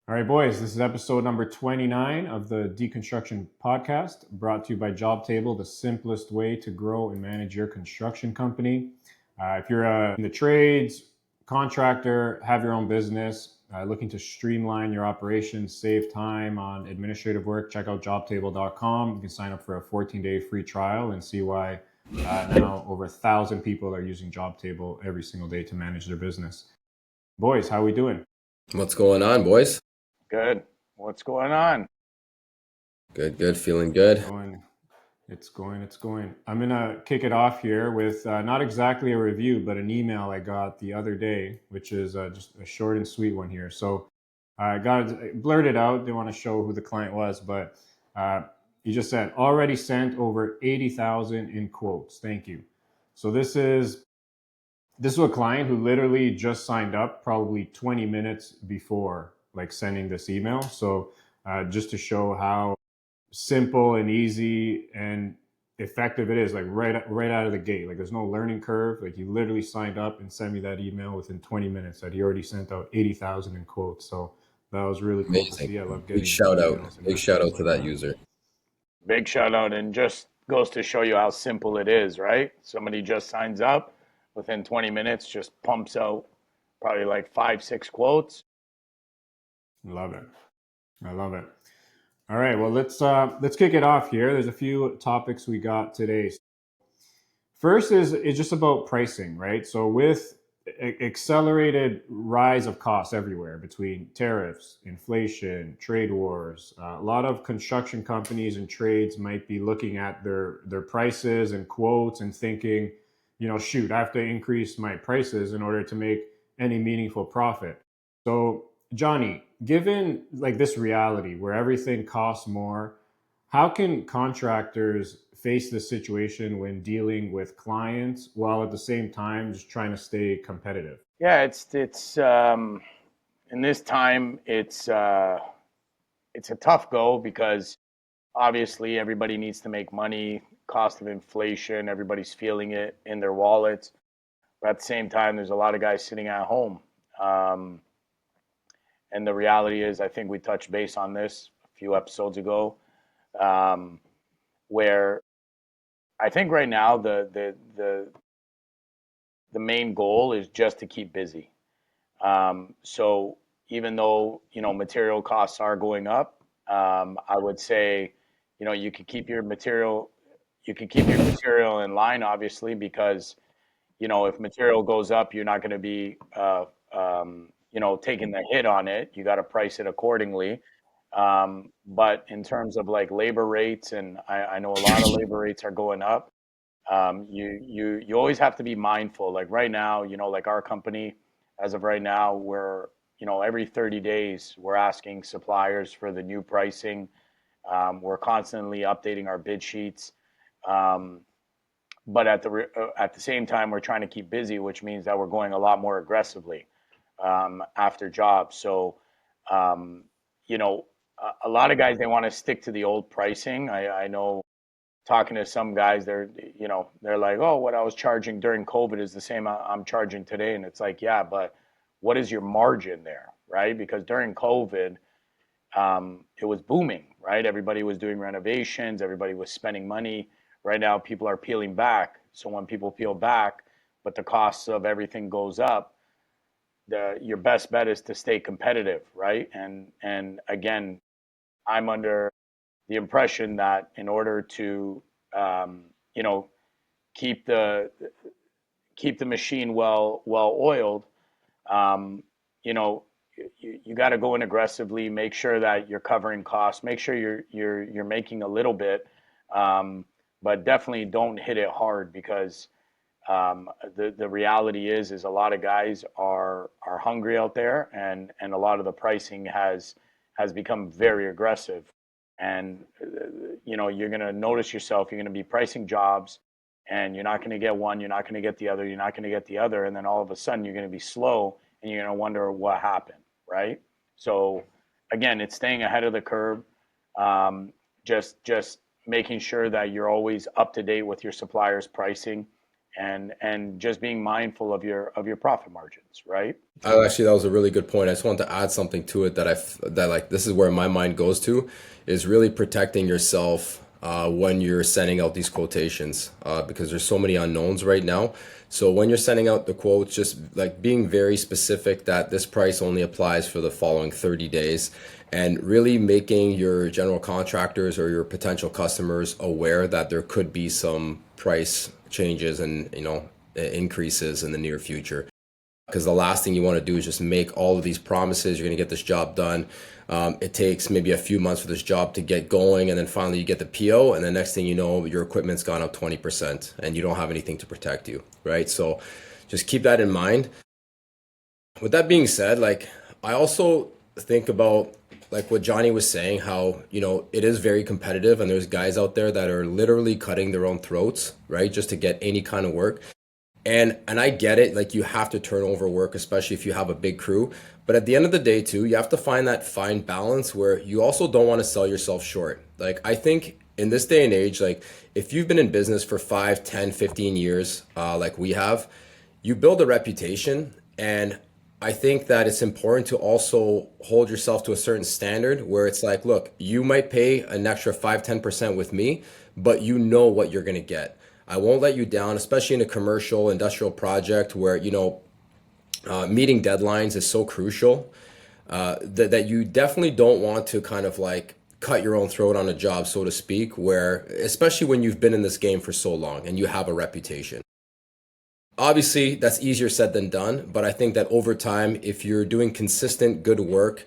All right, boys, this is episode number 29 of the Deconstruction Podcast, brought to you by Jobtable, the simplest way to grow and manage your construction company. If you're in the trades, contractor, have your own business, looking to streamline your operations, save time on administrative work, check out jobtable.com. You can sign up for a 14-day free trial and see why now over 1,000 people are using Jobtable every single day to manage their business. Boys, how are we doing? What's going on, boys? Good. What's going on? Good. Feeling good. It's going. I'm going to kick it off here with not exactly a review, but an email I got the other day, which is just a short and sweet one here. So I blurted out, didn't want to show who the client was, but he just said, already sent over 80,000 in quotes. Thank you. So this is a client who literally just signed up probably 20 minutes before like sending this email. So just to show how simple and easy and effective it is, like right out of the gate. Like there's no learning curve. Like he literally signed up and sent me that email within 20 minutes that he already sent out 80,000 in quotes. So that was really cool to see. I love getting Big shout out. emails and Big shout out messages to like that user. Big shout out, and just goes to show you how simple it is, right? Somebody just signs up within 20 minutes, just pumps out probably like 5-6 quotes. Love it. I love it. All right, well let's kick it off here. There's a few topics we got today. First is just about pricing, right? So with accelerated rise of costs everywhere between tariffs, inflation, trade wars, a lot of construction companies and trades might be looking at their prices and quotes and thinking, shoot, I have to increase my prices in order to make any meaningful profit. So, Johnny, given like this reality where everything costs more, how can contractors face this situation when dealing with clients while at the same time just trying to stay competitive? Yeah, it's in this time it's a tough go because obviously everybody needs to make money, cost of inflation, everybody's feeling it in their wallets. But at the same time, there's a lot of guys sitting at home. Um, and the reality is, I think we touched base on this a few episodes ago, um, where I think right now the main goal is just to keep busy. So even though material costs are going up, I would say you could keep your material in line, obviously, because if material goes up, you're not going to be taking the hit on it. You got to price it accordingly. But in terms of like labor rates, and I know a lot of labor rates are going up. You always have to be mindful. Like right now, like our company, as of right now, we're every 30 days we're asking suppliers for the new pricing. We're constantly updating our bid sheets. But at the same time, we're trying to keep busy, which means that we're going a lot more aggressively after jobs. So, you know, a lot of guys, they want to stick to the old pricing. I know, talking to some guys, they're like, oh, what I was charging during COVID is the same I'm charging today, and it's like, yeah, but what is your margin there, right? Because during COVID, it was booming, right? Everybody was doing renovations, everybody was spending money. Right now, people are peeling back. So when people peel back, but the costs of everything goes up, your best bet is to stay competitive, right? And again, I'm under the impression that in order to you know keep the machine well oiled, um, you know you got to go in aggressively, make sure that you're covering costs, make sure you're making a little bit, but definitely don't hit it hard because the reality is a lot of guys are hungry out there, and a lot of the pricing has become very aggressive, and you're going to notice yourself, you're going to be pricing jobs, and you're not going to get one, you're not going to get the other, you're not going to get the other, and then all of a sudden you're going to be slow, and you're going to wonder what happened, right? So again, it's staying ahead of the curve, just making sure that you're always up to date with your supplier's pricing, and just being mindful of your profit margins, right? Actually, that was a really good point. I just wanted to add something to it that like this is where my mind goes to, is really protecting yourself when you're sending out these quotations because there's so many unknowns right now. So when you're sending out the quotes, just like being very specific that this price only applies for the following 30 days, and really making your general contractors or your potential customers aware that there could be some price changes and increases in the near future. Because the last thing you want to do is just make all of these promises. You're going to get this job done. It takes maybe a few months for this job to get going, and then finally you get the PO, and the next thing you know, your equipment's gone up 20%, and you don't have anything to protect you, right? So just keep that in mind. With that being said, like I also think about like what Johnny was saying, how it is very competitive, and there's guys out there that are literally cutting their own throats, right, just to get any kind of work. And I get it, like you have to turn over work, especially if you have a big crew. But at the end of the day too, you have to find that fine balance where you also don't want to sell yourself short. Like I think in this day and age, like if you've been in business for 5, 10, 15 years, like we have, you build a reputation. And I think that it's important to also hold yourself to a certain standard where it's like, look, you might pay an extra 5, 10% with me, but you know what you're going to get. I won't let you down, especially in a commercial industrial project where, meeting deadlines is so crucial that you definitely don't want to kind of like cut your own throat on a job, so to speak, where, especially when you've been in this game for so long and you have a reputation. Obviously, that's easier said than done, but I think that over time, if you're doing consistent good work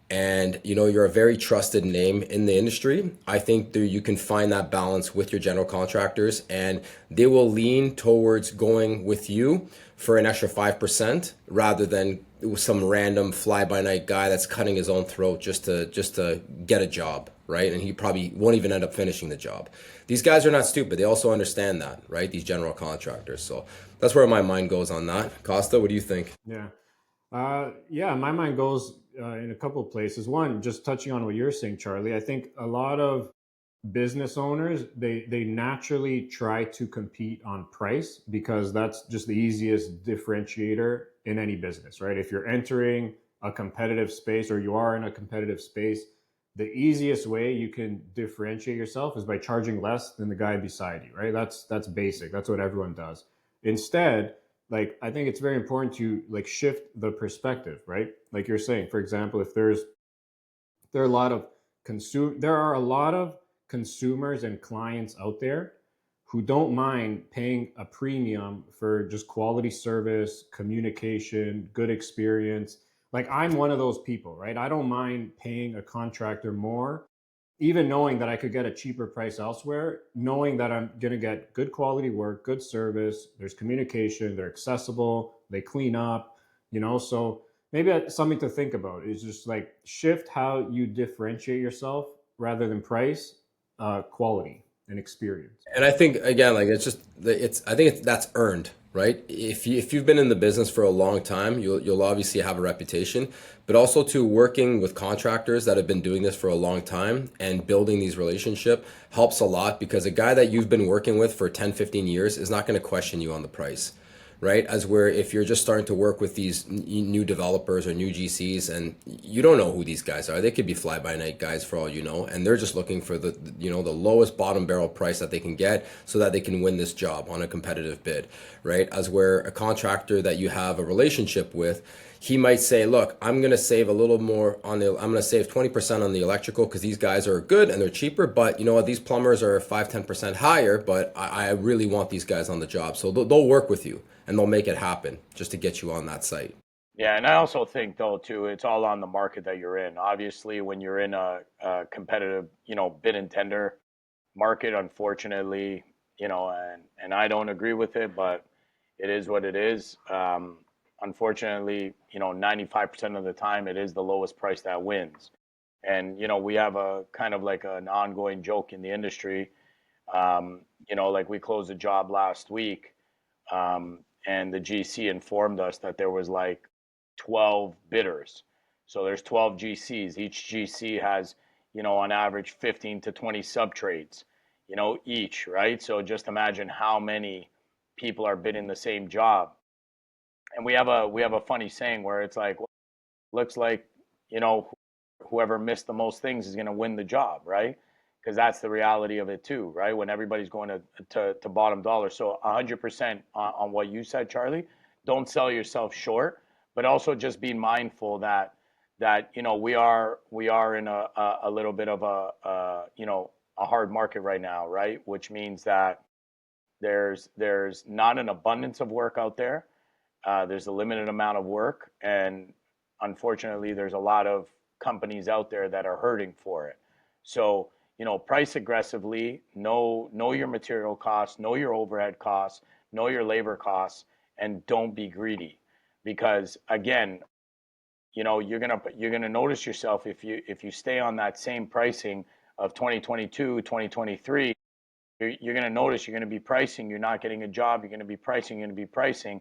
and you're a very trusted name in the industry, I think that you can find that balance with your general contractors, and they will lean towards going with you for an extra 5% rather than some random fly-by-night guy that's cutting his own throat just to get a job, right? And he probably won't even end up finishing the job. These guys are not stupid. They also understand that, right? These general contractors. So that's where my mind goes on that. Costa, what do you think? Yeah. Yeah, my mind goes in a couple of places. One, just touching on what you're saying, Charlie, I think a lot of business owners, they naturally try to compete on price because that's just the easiest differentiator in any business, right? If you're entering a competitive space or you are in a competitive space, the easiest way you can differentiate yourself is by charging less than the guy beside you, right? That's basic. That's what everyone does. Instead, like I think it's very important to like shift the perspective, right? Like you're saying, for example, if there are a lot of there are a lot of consumers and clients out there who don't mind paying a premium for just quality service, communication, good experience. Like I'm one of those people, right? I don't mind paying a contractor more, even knowing that I could get a cheaper price elsewhere, knowing that I'm going to get good quality work, good service, there's communication, they're accessible, they clean up, so maybe that's something to think about is just like shift how you differentiate yourself rather than price, quality and experience. And I think again, like I think that's earned, right? If you've been in the business for a long time, you'll obviously have a reputation, but also to working with contractors that have been doing this for a long time and building these relationship helps a lot because a guy that you've been working with for 10, 15 years is not going to question you on the price. Right? As where if you're just starting to work with these new developers or new GCs and you don't know who these guys are, they could be fly by night guys for all you know, and they're just looking for the lowest bottom barrel price that they can get so that they can win this job on a competitive bid, right? As where a contractor that you have a relationship with, he might say, look, I'm going to save a little more I'm going to save 20% on the electrical because these guys are good and they're cheaper, but you know what, these plumbers are 5-10% higher, but I really want these guys on the job. So they'll work with you and they'll make it happen just to get you on that site. Yeah, and I also think though too, it's all on the market that you're in. Obviously, when you're in a competitive, bid and tender market, unfortunately, and I don't agree with it, but it is what it is. Unfortunately, 95% of the time, it is the lowest price that wins. And we have a kind of like an ongoing joke in the industry. Like we closed a job last week, and the GC informed us that there was like 12 bidders. So there's 12 GCs. Each GC has, on average 15 to 20 sub trades, each, right? So just imagine how many people are bidding the same job. And we have a funny saying where it's like, well, looks like, you know, whoever missed the most things is going to win the job, right? Because that's the reality of it too, right? When everybody's going to bottom dollar. So 100% on what you said, Charlie. Don't sell yourself short, but also just be mindful that you know we are in a little bit of a hard market right now, right? Which means that there's not an abundance of work out there. There's a limited amount of work, and unfortunately, there's a lot of companies out there that are hurting for it. So, price aggressively, know your material costs, know your overhead costs, know your labor costs, and don't be greedy. Because again, you're gonna notice yourself if you stay on that same pricing of 2022, 2023. You're going to notice you're going to be pricing, you're not getting a job, you're going to be pricing, you're going to be pricing.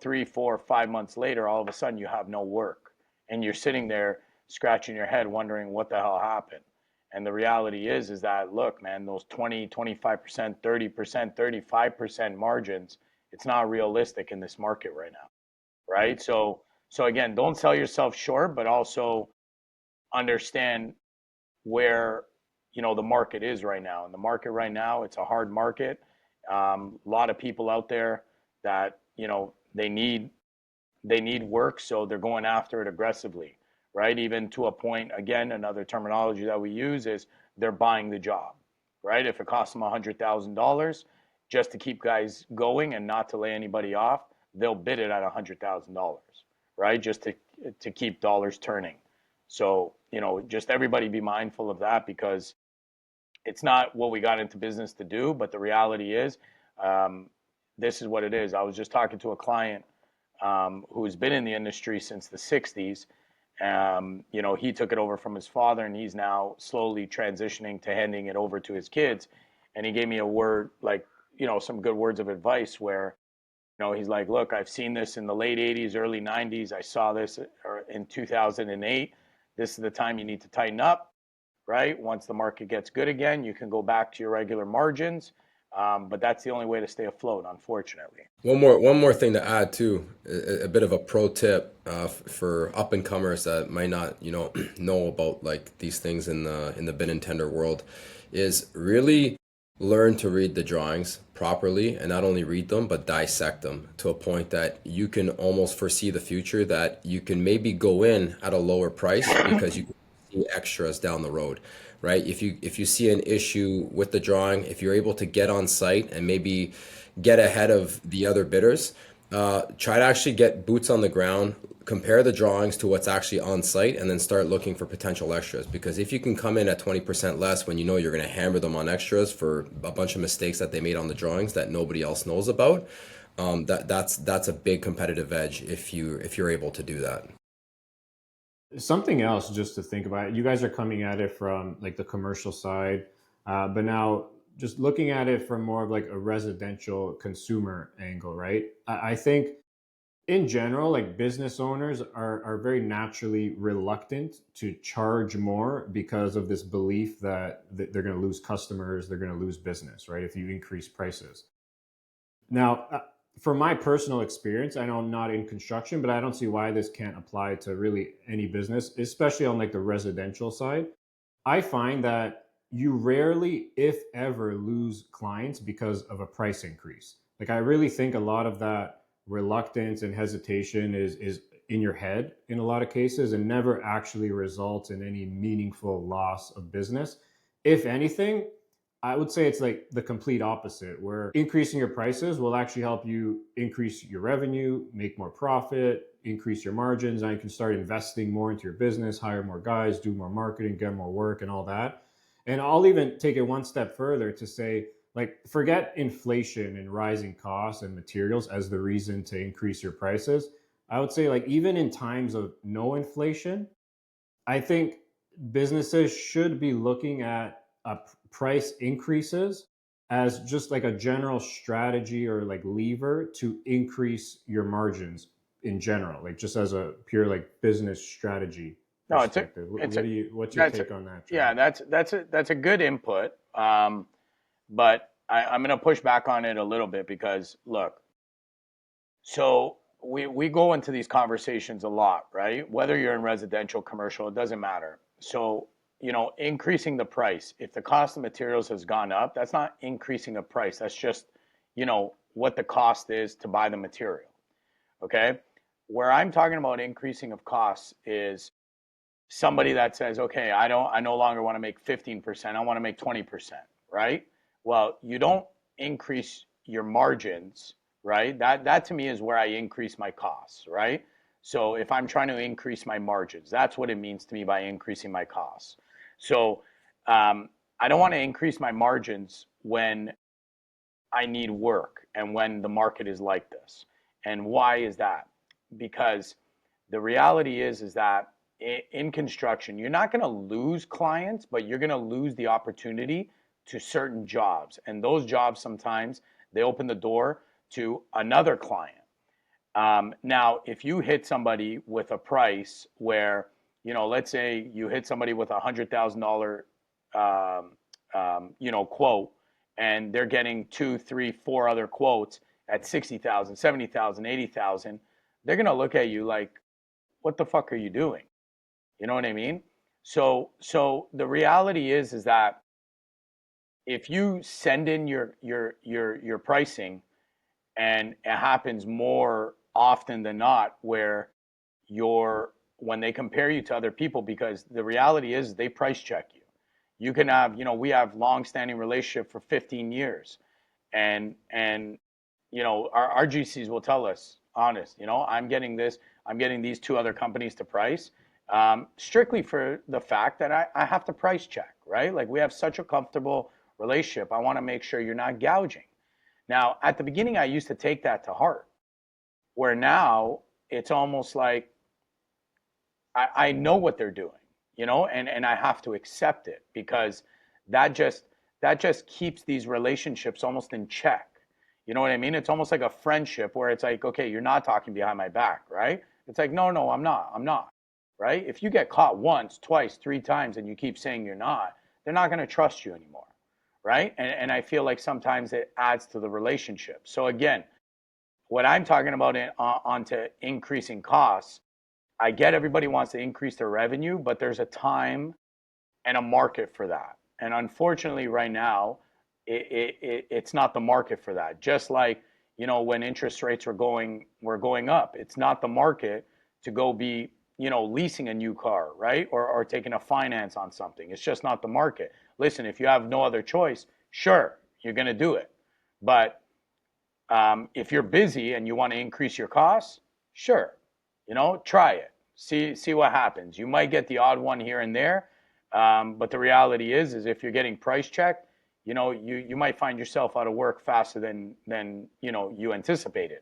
3, 4, 5 months later, all of a sudden you have no work, and you're sitting there scratching your head wondering what the hell happened. And the reality is that, look, man, those 20, 25%, 30%, 35% margins, it's not realistic in this market right now, right? So again, don't sell yourself short, but also understand where the market is right now. And the market right now, it's a hard market. A lot of people out there that they need work, so they're going after it aggressively, right? Even to a point, again, another terminology that we use is they're buying the job, right? If it costs them $100,000 just to keep guys going and not to lay anybody off, they'll bid it at $100,000, right? Just to keep dollars turning. So, just everybody be mindful of that, because it's not what we got into business to do, but the reality is, this is what it is. I was just talking to a client who's been in the industry since the 60s. He took it over from his father, and he's now slowly transitioning to handing it over to his kids. And he gave me a word, like, some good words of advice where, he's like, look, I've seen this in the late 80s, early 90s. I saw this in 2008. This is the time you need to tighten up, right? Once the market gets good again, you can go back to your regular margins. But that's the only way to stay afloat, unfortunately. One more thing to add too, a bit of a pro tip for up and comers that might not know about like these things in the bid and tender world, is really learn to read the drawings properly, and not only read them but dissect them to a point that you can almost foresee the future, that you can maybe go in at a lower price because you can see extras down the road, right? If you see an issue with the drawing, if you're able to get on site and maybe get ahead of the other bidders, try to actually get boots on the ground, compare the drawings to what's actually on site, and then start looking for potential extras. Because if you can come in at 20% less when you know you're going to hammer them on extras for a bunch of mistakes that they made on the drawings that nobody else knows about, that's a big competitive edge if you're able to do that. Something else just to think about, you guys are coming at it from like the commercial side, but now just looking at it from more of like a residential consumer angle, right? I think in general, like business owners are very naturally reluctant to charge more because of this belief that they're going to lose customers, they're going to lose business, right? If you increase prices. Now, from my personal experience, I know I'm not in construction, but I don't see why this can't apply to really any business, especially on like the residential side. I find that you rarely, if ever, lose clients because of a price increase. Like I really think a lot of that reluctance and hesitation is in your head in a lot of cases, and never actually results in any meaningful loss of business. If anything, I would say it's like the complete opposite, where increasing your prices will actually help you increase your revenue, make more profit, increase your margins, and you can start investing more into your business, hire more guys, do more marketing, get more work and all that. And I'll even take it one step further to say, like, forget inflation and rising costs and materials as the reason to increase your prices. I would say, like, even in times of no inflation, I think businesses should be looking at price increases as just like a general strategy or like lever to increase your margins in general, like just as a pure like business strategy No, perspective. What's your take on that, John? yeah, that's a good input. But I'm going to push back on it a little bit because look, so we go into these conversations a lot, right? Whether you're in residential, commercial, it doesn't matter. So, increasing the price, if the cost of materials has gone up, that's not increasing a price. That's just, what the cost is to buy the material. Okay. Where I'm talking about increasing of costs is somebody that says, okay, I no longer want to make 15%, I want to make 20%, right? Well, you don't increase your margins, right? That to me is where I increase my costs, right? So if I'm trying to increase my margins, that's what it means to me by increasing my costs. So I don't want to increase my margins when I need work and when the market is like this. And why is that? Because the reality is that in construction, you're not going to lose clients, but you're going to lose the opportunity to certain jobs. And those jobs sometimes they open the door to another client. Now, if you hit somebody with a price where, let's say you hit somebody with $100,000, quote, and they're getting 2, 3, 4 other quotes at 60,000, 70,000, 80,000, they're gonna look at you like, what the fuck are you doing? You know what I mean? So the reality is that if you send in your pricing, and it happens more often than not where you're when they compare you to other people, because the reality is they price check you. You can have, we have long-standing relationship for 15 years, and our GCs will tell us honest, I'm getting this, I'm getting these two other companies to price, strictly for the fact that I have to price check, right? Like, we have such a comfortable relationship. I want to make sure you're not gouging. Now, at the beginning, I used to take that to heart, where now it's almost like I know what they're doing, and I have to accept it, because that just keeps these relationships almost in check. You know what I mean? It's almost like a friendship where it's like, okay, you're not talking behind my back, right? It's like, no, I'm not, right? If you get caught once, twice, 3 times, and you keep saying you're not, they're not going to trust you anymore, right? And I feel like sometimes it adds to the relationship. So again, what I'm talking about onto increasing costs, I get everybody wants to increase their revenue, but there's a time and a market for that. And unfortunately, right now, it's not the market for that. Just like, when interest rates were going up, it's not the market to go be, leasing a new car, right? Or taking a finance on something. It's just not the market. Listen, if you have no other choice, sure, you're going to do it. But if you're busy and you want to increase your costs, sure, try it. See what happens. You might get the odd one here and there, but the reality is if you're getting price checked, you might find yourself out of work faster than you anticipated.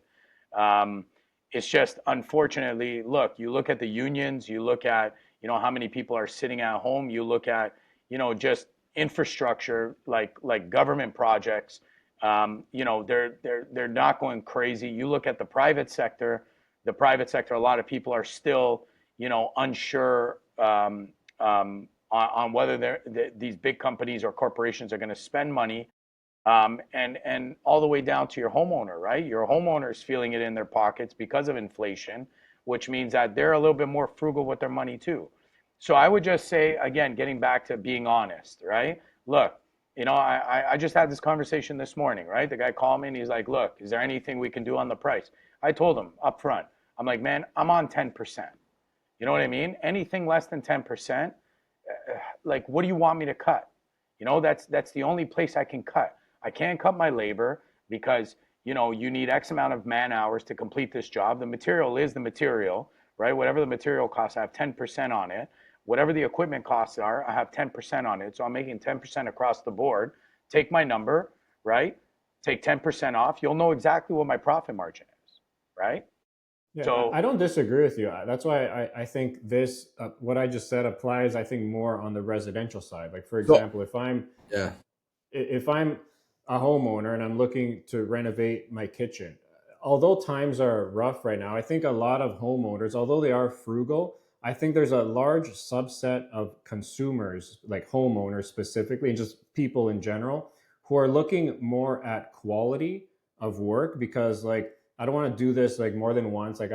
It's just, unfortunately, you look at the unions, you look at how many people are sitting at home, you look at just infrastructure like government projects. They're not going crazy. You look at the private sector. A lot of people are still unsure on whether these big companies or corporations are going to spend money, and all the way down to your homeowner, right? Your homeowner is feeling it in their pockets because of inflation, which means that they're a little bit more frugal with their money too. So I would just say, again, getting back to being honest, right? Look, I just had this conversation this morning, right? The guy called me and he's like, look, is there anything we can do on the price? I told him up front, I'm like, man, I'm on 10%. You know what I mean? Anything less than 10%, like, what do you want me to cut? That's the only place I can cut. I can't cut my labor because, you need X amount of man hours to complete this job. The material is the material, right? Whatever the material costs, I have 10% on it. Whatever the equipment costs are, I have 10% on it. So I'm making 10% across the board. Take my number, right? Take 10% off. You'll know exactly what my profit margin is, right? Yeah, So I don't disagree with you. That's why I think this, what I just said applies, I think, more on the residential side. Like, for So example, if I'm yeah, if I'm a homeowner and I'm looking to renovate my kitchen, although times are rough right now, I think a lot of homeowners, although they are frugal, I think there's a large subset of consumers, like homeowners specifically, and just people in general, who are looking more at quality of work, because like I don't want to do this like more than once. Like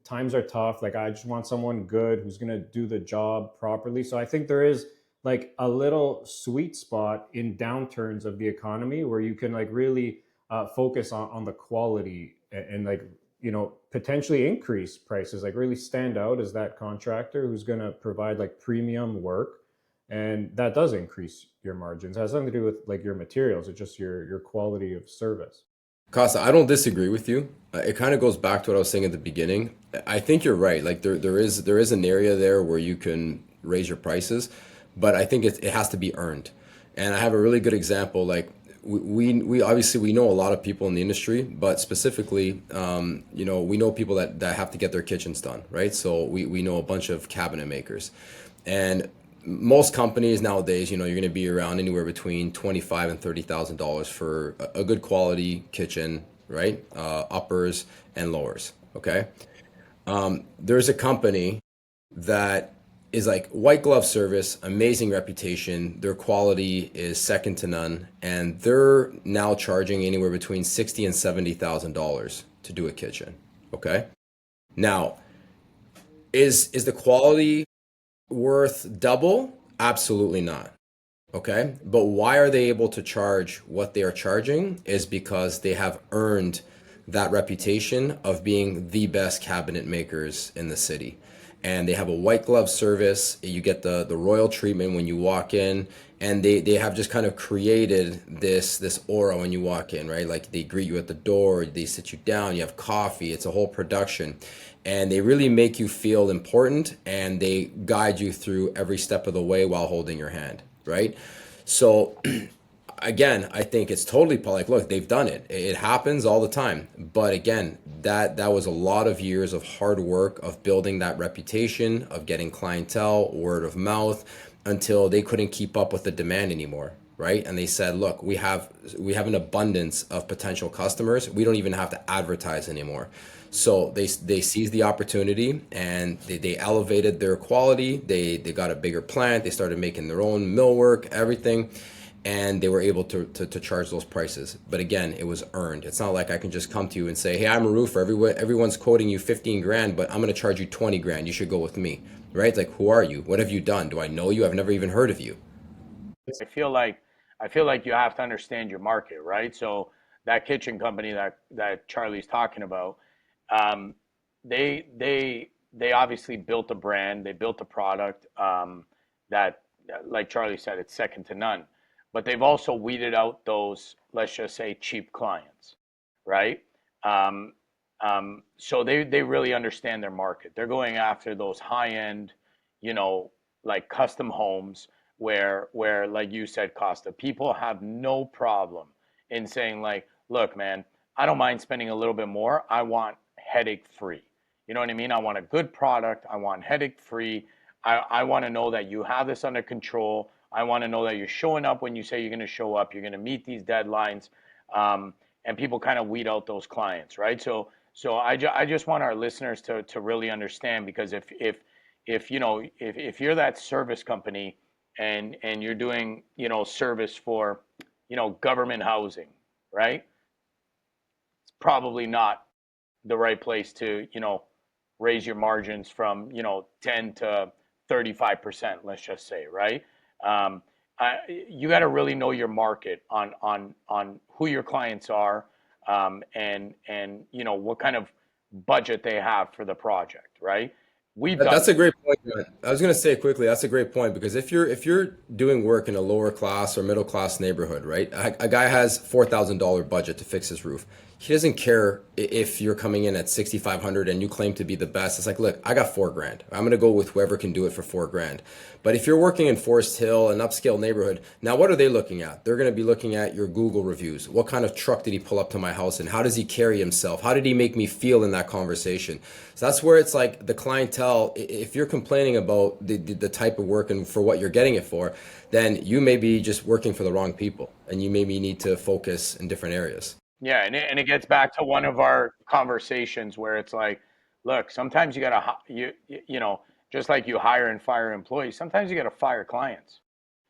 times are tough. Like I just want someone good who's going to do the job properly. So I think there is like a little sweet spot in downturns of the economy where you can like really focus on the quality and like potentially increase prices, like really stand out as that contractor who's going to provide like premium work, and that does increase your margins. It has nothing to do with like your materials. It's just your quality of service. Costa, I don't disagree with you. It kind of goes back to what I was saying at the beginning. I think you're right. Like there is an area there where you can raise your prices, but I think it has to be earned. And I have a really good example. Like we obviously we know a lot of people in the industry, but specifically, we know people that have to get their kitchens done, right? So we know a bunch of cabinet makers, and most companies nowadays, you're going to be around anywhere between $25,000 and $30,000 for a good quality kitchen, right? Uppers and lowers. Okay. There's a company that is like white glove service, amazing reputation. Their quality is second to none, and they're now charging anywhere between $60,000 and $70,000 to do a kitchen. Okay. Now, is the quality worth double? Absolutely not. Okay. But why are they able to charge what they are charging? Is because they have earned that reputation of being the best cabinet makers in the city. And they have a white glove service. You get the royal treatment when you walk in, and they have just kind of created this aura when you walk in, right? Like they greet you at the door, they sit you down, you have coffee, it's a whole production. And they really make you feel important, and they guide you through every step of the way while holding your hand, right? So again, I think it's totally like, look, they've done it. It happens all the time. But again, that was a lot of years of hard work of building that reputation, of getting clientele, word of mouth, until they couldn't keep up with the demand anymore, right? And they said, look, we have an abundance of potential customers. We don't even have to advertise anymore. So they seized the opportunity, and they elevated their quality. They got a bigger plant. They started making their own millwork, everything. And they were able to charge those prices. But again, it was earned. It's not like I can just come to you and say, hey, I'm a roofer. Everyone's quoting you 15 grand, but I'm going to charge you 20 grand. You should go with me, right? It's like, who are you? What have you done? Do I know you? I've never even heard of you. I feel like you have to understand your market, right? So that kitchen company that Charlie's talking about, um, they obviously built a brand, they built a product, that, like Charlie said, it's second to none. But they've also weeded out those, let's just say, cheap clients, right? Um, so they really understand their market. They're going after those high end, you know, like custom homes where like you said, Costa, people have no problem in saying like, look, man, I don't mind spending a little bit more. I want headache free. You know what I mean? I want a good product. I want headache free. I want to know that you have this under control. I want to know that you're showing up when you say you're going to show up. You're going to meet these deadlines, and people kind of weed out those clients, right? So I just want our listeners to really understand, because if you're that service company and you're doing service for government housing, right? It's probably not the right place to raise your margins from 10 to 35%, let's just say, right? um, you got to really know your market on who your clients are, and what kind of budget they have for the project, right? We've That's done. a great point, man. I was going to say quickly, that's a great point, because if you're doing work in a lower class or middle class neighborhood, right? A guy has $4,000 budget to fix his roof. He doesn't care if you're coming in at 6,500 and you claim to be the best. It's like, look, I got 4 grand. I'm going to go with whoever can do it for 4 grand. But if you're working in Forest Hill, an upscale neighborhood, now what are they looking at? They're going to be looking at your Google reviews. What kind of truck did he pull up to my house in? How does he carry himself? How did he make me feel in that conversation? So that's where it's like the clientele, if you're complaining about the type of work and for what you're getting it for, then you may be just working for the wrong people, and you maybe need to focus in different areas. Yeah, and it gets back to one of our conversations where it's like, look, sometimes you gotta just like you hire and fire employees, sometimes you gotta fire clients.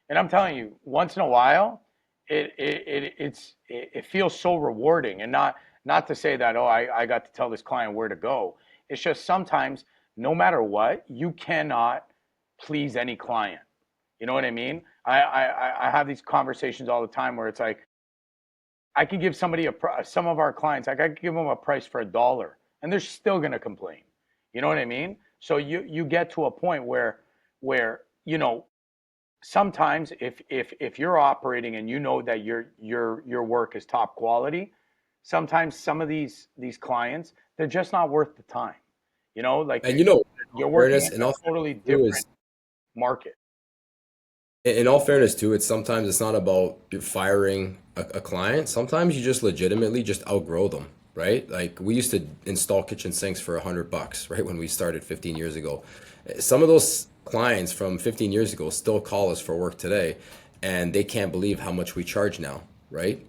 And I'm telling you, once in a while, it feels so rewarding, and not to say that, oh, I got to tell this client where to go. It's just sometimes, no matter what, you cannot please any client. You know what I mean? I have these conversations all the time where it's like, I can give somebody some of our clients, like I could give them a price for $1 and they're still going to complain. You know what I mean? So you get to a point where, sometimes if you're operating and you know that your work is top quality, sometimes some of these clients, they're just not worth the time. Like And you know, you're working fairness, in in a all totally fairness too, different is market. in all fairness too, it's sometimes it's not about you firing a client. Sometimes you just legitimately just outgrow them, right? Like we used to install kitchen sinks for $100, right? When we started 15 years ago. Some of those clients from 15 years ago still call us for work today, and they can't believe how much we charge now, right?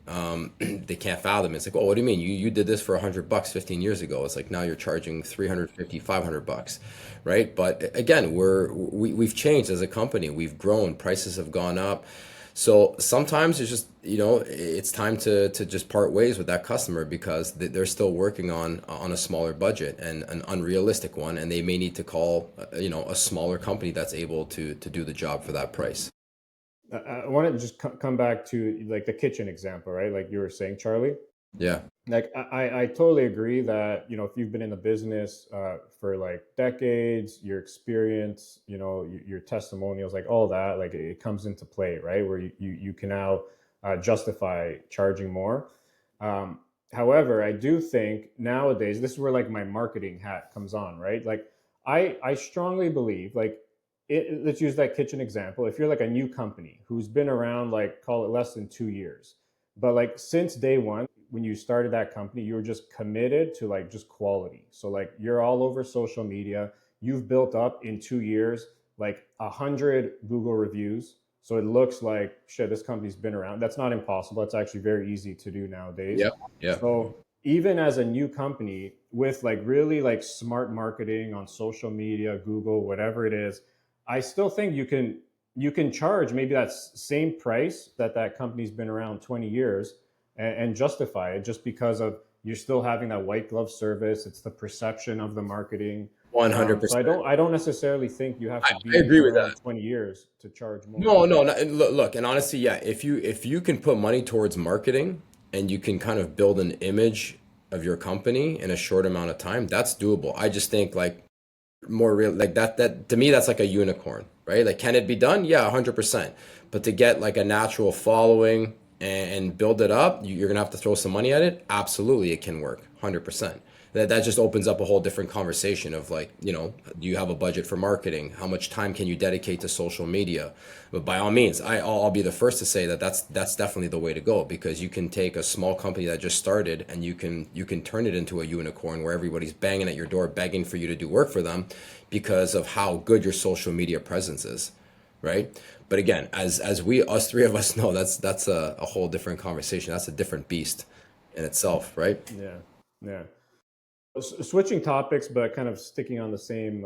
They can't fathom it. It's like, oh, what do you mean? You did this for $100 15 years ago. It's like now you're charging 350, $500, right? But again, we've changed as a company. We've grown. Prices have gone up. So sometimes it's just, it's time to just part ways with that customer because they're still working on a smaller budget and an unrealistic one, and they may need to call, a smaller company that's able to do the job for that price. I want to just come back to like the kitchen example, right? Like you were saying, Charlie. Yeah. Like I totally agree that if you've been in the business for like decades, your experience, your testimonials, like all that, like it comes into play, right? Where you can now justify charging more. Um, However, I do think nowadays this is where like my marketing hat comes on, right? Like I strongly believe like let's use that kitchen example. If you're like a new company who's been around, like call it less than 2 years, but like since day one, when you started that company, you were just committed to like just quality. So like you're all over social media. You've built up in 2 years like 100 Google reviews. So it looks like shit, this company's been around. That's not impossible. It's actually very easy to do nowadays. Yep. Yeah. So even as a new company with like really like smart marketing on social media, Google, whatever it is, I still think you can charge maybe that same price that company's been around 20 years and justify it just because of you're still having that white glove service. It's the perception of the marketing. So I 100%. don't necessarily think you have to I be agree with around that. 20 years to charge more. No, no, no. And look, and honestly, yeah, if you can put money towards marketing and you can kind of build an image of your company in a short amount of time, that's doable. I just think like more real like that to me that's like a unicorn, right? Like can it be done? Yeah, 100%. But to get like a natural following and build it up, you're gonna have to throw some money at it. Absolutely, it can work 100%. That just opens up a whole different conversation of like, do you have a budget for marketing? How much time can you dedicate to social media? But by all means, I'll be the first to say that that's definitely the way to go, because you can take a small company that just started and you can turn it into a unicorn where everybody's banging at your door begging for you to do work for them because of how good your social media presence is, right? But again, as us three of us know, that's a whole different conversation. That's a different beast in itself, right? Yeah, yeah. Switching topics, but kind of sticking on the same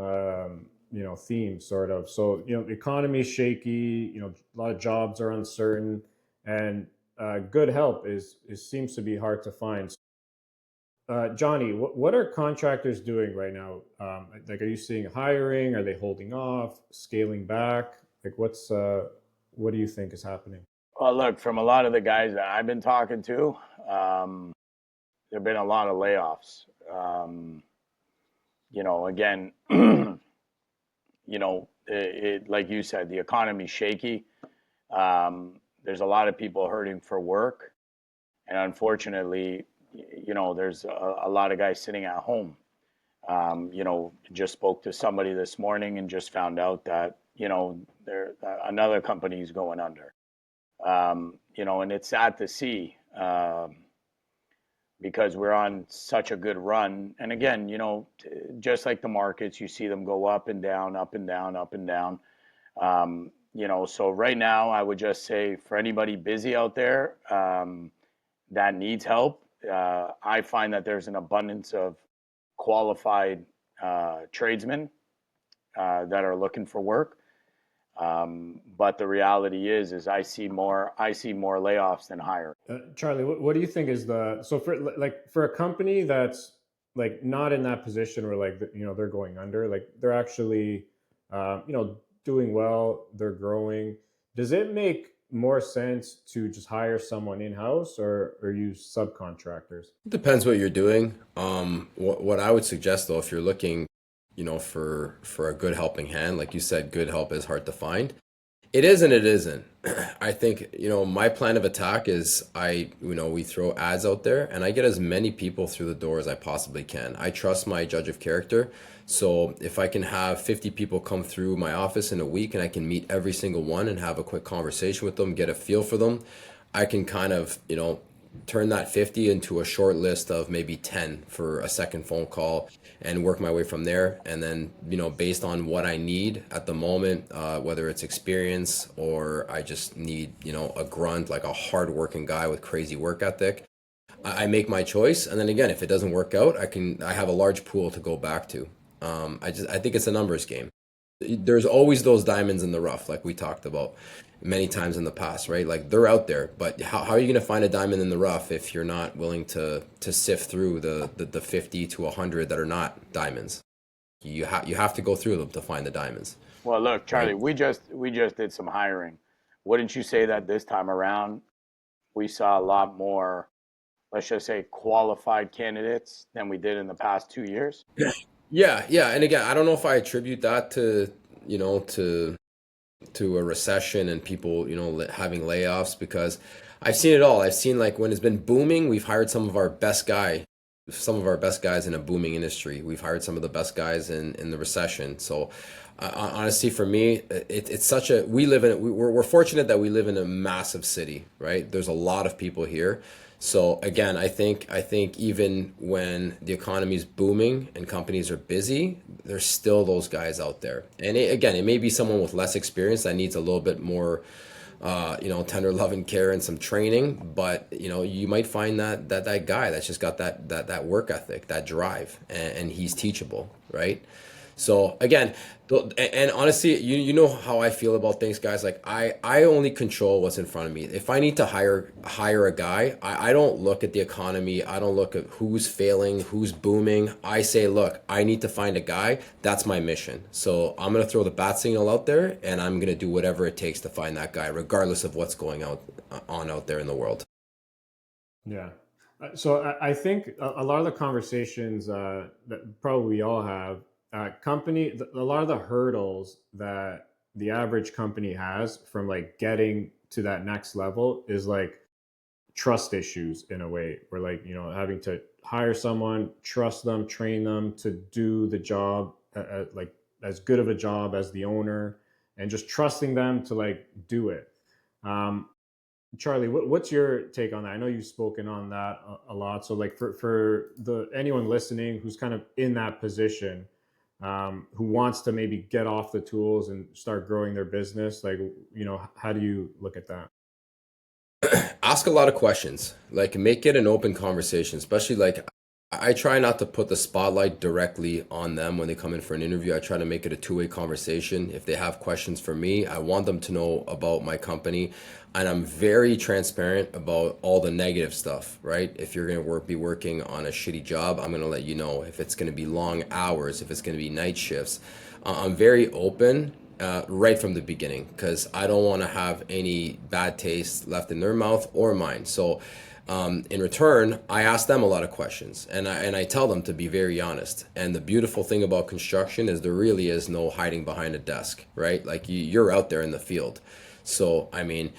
theme, sort of. So the economy is shaky. A lot of jobs are uncertain, and good help is seems to be hard to find. Johnny, what are contractors doing right now? Like, are you seeing hiring? Are they holding off, scaling back? Like, what do you think is happening? Well, look, from a lot of the guys that I've been talking to, there have been a lot of layoffs. Again, like you said, the economy's shaky. There's a lot of people hurting for work, and unfortunately, there's a lot of guys sitting at home. Just spoke to somebody this morning and just found out that another company is going under. And it's sad to see, because we're on such a good run. And again, just like the markets, you see them go up and down, up and down, up and down. So right now, I would just say for anybody busy out there that needs help, I find that there's an abundance of qualified tradesmen that are looking for work. But the reality is I see more layoffs than hiring. Charlie, what do you think is so for like for a company that's like not in that position where like they're going under, like they're actually doing well, they're growing. Does it make more sense to just hire someone in house or use subcontractors? It depends what you're doing. What I would suggest though, if you're looking, for a good helping hand, like you said, good help is hard to find. It is and it isn't. I think, my plan of attack is we throw ads out there and I get as many people through the door as I possibly can. I trust my judge of character. So if I can have 50 people come through my office in a week and I can meet every single one and have a quick conversation with them, get a feel for them, I can kind of, turn that 50 into a short list of maybe 10 for a second phone call and work my way from there. And then, based on what I need at the moment, whether it's experience or I just need, a grunt, like a hardworking guy with crazy work ethic, I make my choice. And then again, if it doesn't work out, I have a large pool to go back to. I think it's a numbers game. There's always those diamonds in the rough, like we talked about many times in the past, right? Like they're out there, but how are you going to find a diamond in the rough if you're not willing to sift through the 50 to 100 that are not diamonds? You have to go through them to find the diamonds. Well, look, Charlie, Right. we just did some hiring. Wouldn't you say that this time around we saw a lot more, let's just say, qualified candidates than we did in the past 2 years? Yeah. And again, I don't know if I attribute that to, to a recession and people, having layoffs, because I've seen it all. I've seen, like, when it's been booming, we've hired some of our best guys in a booming industry. We've hired some of the best guys in the recession. So honestly, for me, it's such a, we're fortunate that we live in a massive city, right? There's a lot of people here. So again, I think even when the economy is booming and companies are busy, there's still those guys out there. And again, it may be someone with less experience that needs a little bit more, tender love and care and some training. But you might find that guy that's just got that work ethic, that drive, and he's teachable, right? So again, and honestly, you know how I feel about things, guys. Like I only control what's in front of me. If I need to hire a guy, I don't look at the economy. I don't look at who's failing, who's booming. I say, look, I need to find a guy. That's my mission. So I'm gonna throw the bat signal out there, and I'm gonna do whatever it takes to find that guy, regardless of what's going on out there in the world. Yeah. So I think a lot of the conversations that probably we all have, a lot of the hurdles that the average company has from like getting to that next level is like trust issues in a way. Where like, having to hire someone, trust them, train them to do the job, like as good of a job as the owner, and just trusting them to like do it. Um, Charlie, what's your take on that? I know you've spoken on that a lot. So like for the anyone listening who's kind of in that position, who wants to maybe get off the tools and start growing their business, like, how do you look at that? Ask a lot of questions. Like, make it an open conversation, especially like I try not to put the spotlight directly on them when they come in for an interview. I try to make it a two-way conversation. If they have questions for me, I want them to know about my company, and I'm very transparent about all the negative stuff, right? If you're going to be working on a shitty job, I'm going to let you know. If it's going to be long hours, if it's going to be night shifts, I'm very open right from the beginning, because I don't want to have any bad taste left in their mouth or mine. So in return, I ask them a lot of questions, and I tell them to be very honest. And the beautiful thing about construction is there really is no hiding behind a desk, right? Like you're out there in the field. So I mean,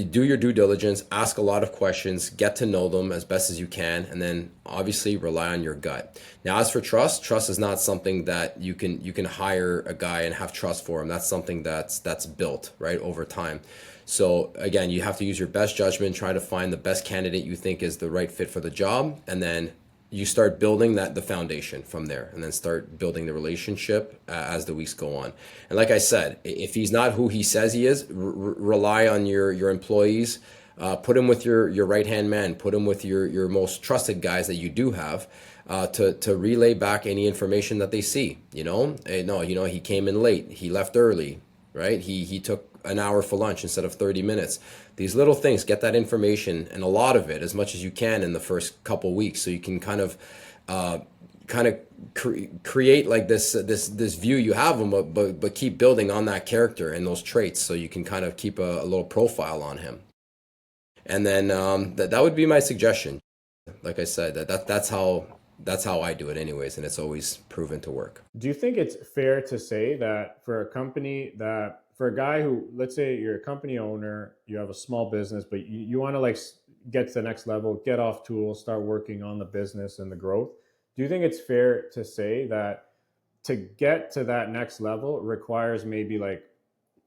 do your due diligence, ask a lot of questions, get to know them as best as you can, and then obviously rely on your gut. Now, as for trust is not something that you can hire a guy and have trust for him. That's something that's built, right, over time. So again, you have to use your best judgment, try to find the best candidate you think is the right fit for the job, and then you start building the foundation from there, and then start building the relationship as the weeks go on. And like I said, if he's not who he says he is, rely on your employees. Put him with your right hand man. Put him with your most trusted guys that you do have, to relay back any information that they see. No, he came in late. He left early. right? He took an hour for lunch instead of 30 minutes. These little things, get that information and a lot of it, as much as you can in the first couple weeks, so you can uh, kind of create like this view you have him, but keep building on that character and those traits, so you can kind of keep a little profile on him. And then that would be my suggestion. Like I said, that's how I do it anyways, and it's always proven to work. Do you think it's fair to say that for a company that, for a guy who, let's say you're a company owner, you have a small business, but you want to like get to the next level, get off tools, start working on the business and the growth. Do you think it's fair to say that to get to that next level requires maybe like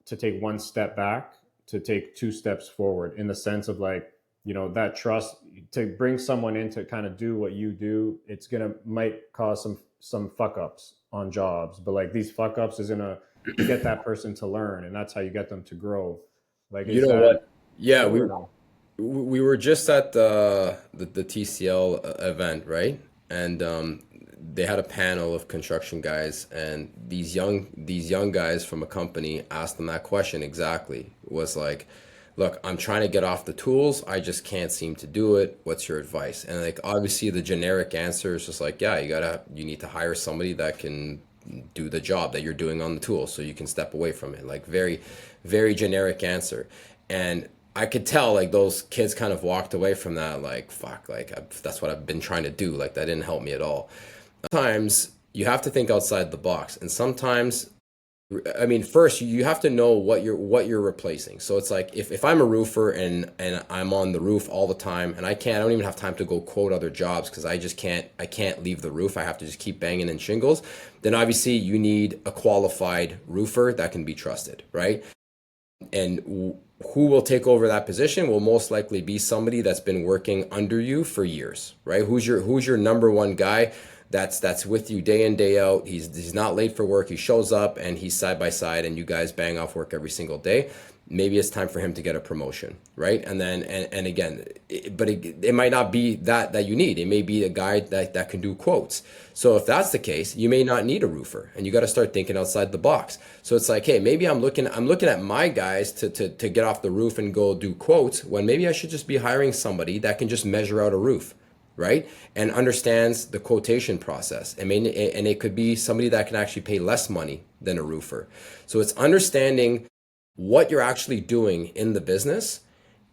to take one step back to take two steps forward, in the sense of like, that trust, to bring someone in to kind of do what you do, it's gonna might cause some fuck ups on jobs, but like these fuck ups is gonna get that person to learn, and that's how you get them to grow. Like, You is know that what? Yeah, true or no? we were just at the TCL event, right? And they had a panel of construction guys, and these young guys from a company asked them that question exactly. It was like, look, I'm trying to get off the tools. I just can't seem to do it. What's your advice? And like obviously the generic answer is just like, yeah, you need to hire somebody that can do the job that you're doing on the tools so you can step away from it. Like very, very generic answer. And I could tell like those kids kind of walked away from that like, fuck, like that's what I've been trying to do. Like that didn't help me at all. Sometimes you have to think outside the box, and sometimes, I mean, first you have to know what you're replacing. So it's like if I'm a roofer and I'm on the roof all the time, and I don't even have time to go quote other jobs because I can't leave the roof. I have to just keep banging in shingles. Then obviously you need a qualified roofer that can be trusted, right? And who will take over that position will most likely be somebody that's been working under you for years, right? Who's your number one guy that's with you day in day out. He's not late for work. He shows up and he's side by side, and you guys bang off work every single day. Maybe it's time for him to get a promotion, right? And then and again, it might not be that you need. It may be a guy that can do quotes. So if that's the case, you may not need a roofer, and you got to start thinking outside the box. So it's like, hey, maybe I'm looking at my guys to get off the roof and go do quotes, when maybe I should just be hiring somebody that can just measure out a roof, right? And understands the quotation process. I mean, and it could be somebody that can actually pay less money than a roofer. So it's understanding what you're actually doing in the business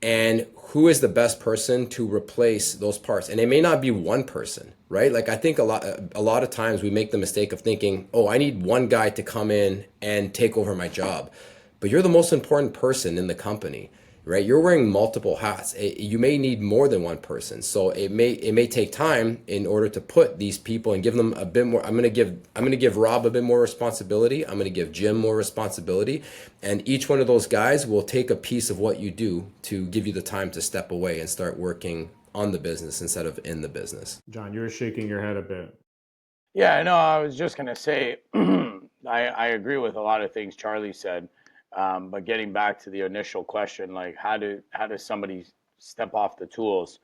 and who is the best person to replace those parts. And it may not be one person, right? Like I think a lot of times we make the mistake of thinking, oh, I need one guy to come in and take over my job. But you're the most important person in the company, right? You're wearing multiple hats. You may need more than one person. So it may take time in order to put these people and give them a bit more. I'm going to give Rob a bit more responsibility. I'm going to give Jim more responsibility, and each one of those guys will take a piece of what you do to give you the time to step away and start working on the business instead of in the business. John, you were shaking your head a bit. Yeah, no, I was just going to say, I agree with a lot of things Charlie said. But getting back to the initial question, like how does somebody step off the tools?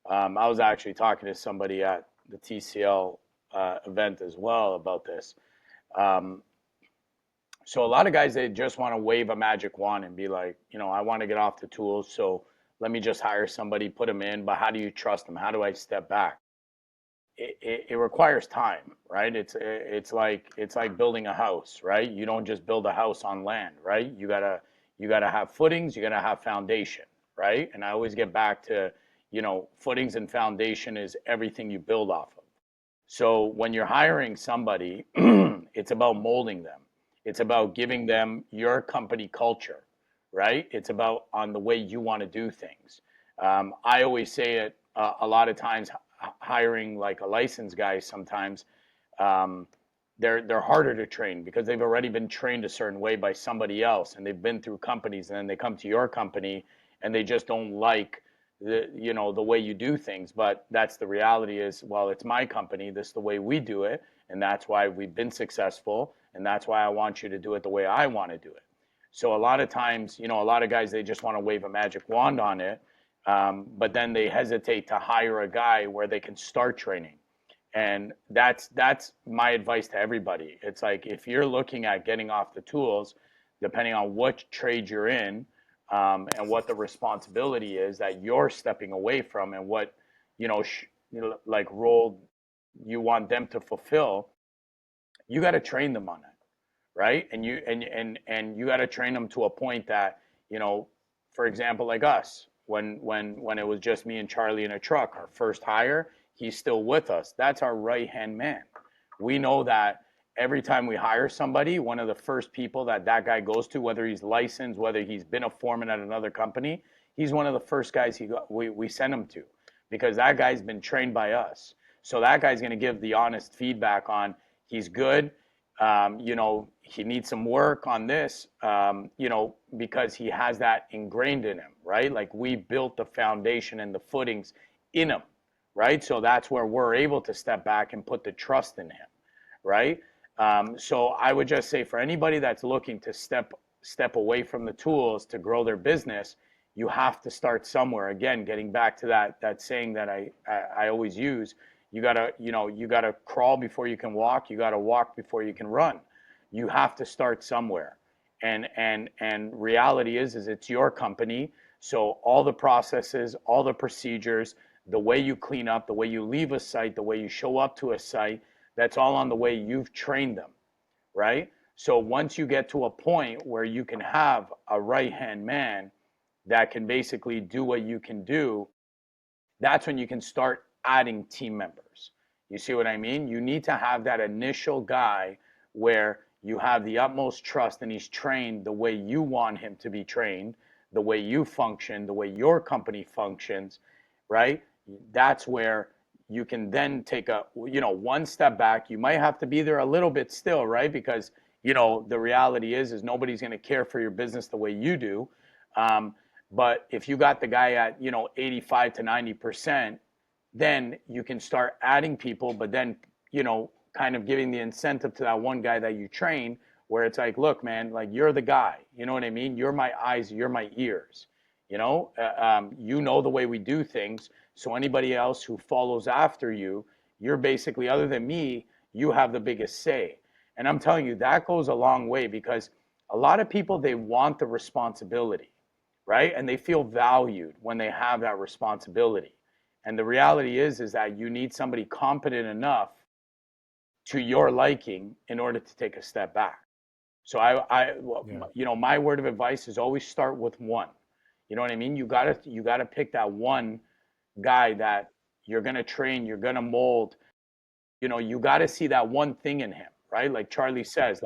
I was actually talking to somebody at the TCL event as well about this. Um, so a lot of guys, they just want to wave a magic wand and be like, I want to get off the tools, so let me just hire somebody, put them in. But how do you trust them? How do I step back? It requires time, right? It's like building a house, right? You don't just build a house on land, right? You gotta have footings, you gotta have foundation, right? And I always get back to, footings and foundation is everything you build off of. So when you're hiring somebody, it's about molding them. It's about giving them your company culture, right? It's about on the way you want to do things. I always say it a lot of times, hiring like a licensed guy sometimes, um, they're harder to train because they've already been trained a certain way by somebody else, and they've been through companies, and then they come to your company and they just don't like the way you do things. But that's the reality is, well, it's my company, this is the way we do it, and that's why we've been successful, and that's why I want you to do it the way I want to do it. So a lot of times, a lot of guys, they just want to wave a magic wand on it, but then they hesitate to hire a guy where they can start training. And that's my advice to everybody. It's like if you're looking at getting off the tools, depending on what trade you're in, and what the responsibility is that you're stepping away from, and what, like role you want them to fulfill. You got to train them on it, right? And you got to train them to a point that, for example, like us, when it was just me and Charlie in a truck, our first hire, he's still with us. That's our right hand man. We know that every time we hire somebody, one of the first people that guy goes to, whether he's licensed, whether he's been a foreman at another company, he's one of the first guys we send him to, because that guy's been trained by us. So that guy's going to give the honest feedback on, he's good. He needs some work on this, because he has that ingrained in him, right? Like, we built the foundation and the footings in him, right? So that's where we're able to step back and put the trust in him, right? So I would just say, for anybody that's looking to step away from the tools to grow their business, you have to start somewhere. Again, getting back to that saying that I always use, you gotta crawl before you can walk. You gotta walk before you can run. You have to start somewhere. And reality is it's your company. So all the processes, all the procedures, the way you clean up, the way you leave a site, the way you show up to a site, that's all on the way you've trained them, right? So once you get to a point where you can have a right-hand man that can basically do what you can do, that's when you can start adding team members. You see what I mean? You need to have that initial guy where you have the utmost trust and he's trained the way you want him to be trained, the way you function, the way your company functions, right? That's where you can then take one step back. You might have to be there a little bit still, right? Because, the reality is nobody's going to care for your business the way you do. But if you got the guy at, 85 to 90%, then you can start adding people, but then, kind of giving the incentive to that one guy that you train, where it's like, look, man, like, you're the guy, you know what I mean? You're my eyes, you're my ears, the way we do things. So anybody else who follows after you, you're basically, other than me, you have the biggest say. And I'm telling you, that goes a long way, because a lot of people, they want the responsibility, right? And they feel valued when they have that responsibility. And the reality is that you need somebody competent enough to your liking in order to take a step back. So my word of advice is always start with one. You know what I mean? You gotta pick that one guy that you're gonna train, you're gonna mold. You gotta see that one thing in him, right? Like Charlie says,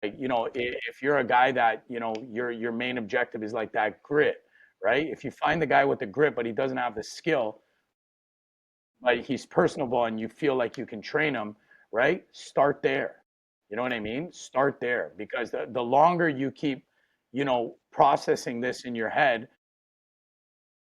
if you're a guy that, your main objective is like that grit, right? If you find the guy with the grit, but he doesn't have the skill, but he's personable and you feel like you can train him, right? Start there. You know what I mean? Start there, because the longer you keep, processing this in your head,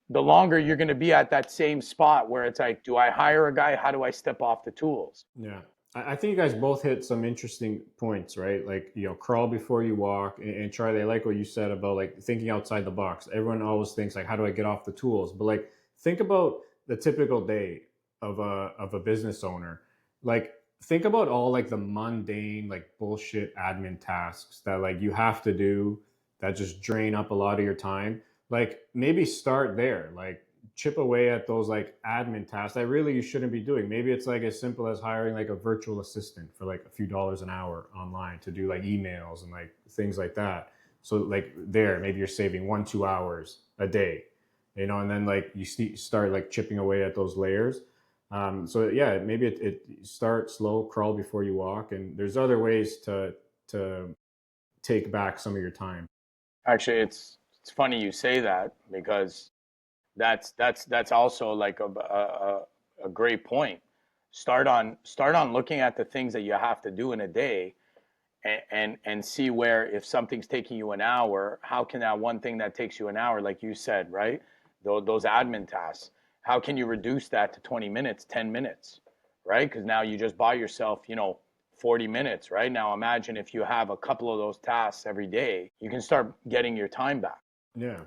the longer you're going to be at that same spot where it's like, do I hire a guy? How do I step off the tools? Yeah. I think you guys both hit some interesting points, right? Like, crawl before you walk. And Charlie, I like what you said about like thinking outside the box. Everyone always thinks like, how do I get off the tools? But like, think about the typical day of a business owner. Like, think about all like the mundane, like bullshit admin tasks that like you have to do that just drain up a lot of your time. Like, maybe start there. Like, chip away at those like admin tasks that really you shouldn't be doing. Maybe it's like as simple as hiring like a virtual assistant for like a few dollars an hour online to do like emails and like things like that. So like there, maybe you're saving 1-2 hours a day, and then like you start like chipping away at those layers. So yeah, maybe it start slow, crawl before you walk, and there's other ways to take back some of your time. Actually, it's funny you say that, because that's also like a great point. Start on looking at the things that you have to do in a day, and see where, if something's taking you an hour, how can that one thing that takes you an hour, like you said, right? Those admin tasks, how can you reduce that to 20 minutes, 10 minutes, right? Because now you just buy yourself, 40 minutes, right? Now imagine if you have a couple of those tasks every day, you can start getting your time back. Yeah,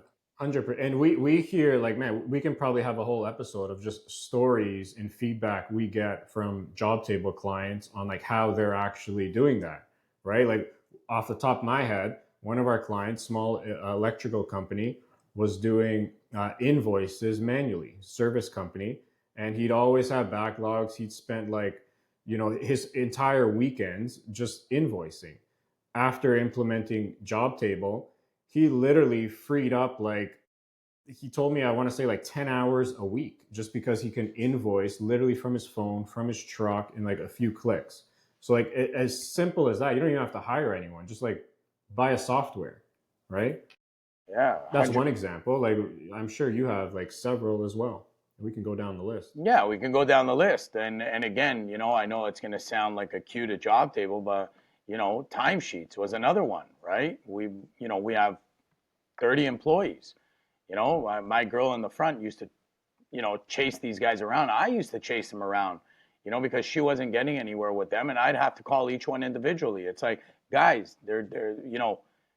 100%. And we hear like, man, we can probably have a whole episode of just stories and feedback we get from Jobtable clients on like how they're actually doing that, right? Like, off the top of my head, one of our clients, small electrical company, was doing invoices manually, service company, and he'd always have backlogs. He'd spent like, his entire weekends just invoicing. After implementing Jobtable, he literally freed up, like, he told me, I want to say like 10 hours a week, just because he can invoice literally from his phone, from his truck, in like a few clicks. So like as simple as that, you don't even have to hire anyone, just like buy a software, right? Yeah, That's 100. one example. Like I'm sure you have like several as well. We can go down the list. Yeah, we can go down the list. And again, I know it's going to sound like a cue to Jobtable, but timesheets was another one, right? We have 30 employees. My girl in the front used to, chase these guys around. I used to chase them around, because she wasn't getting anywhere with them, and I'd have to call each one individually. It's like, guys,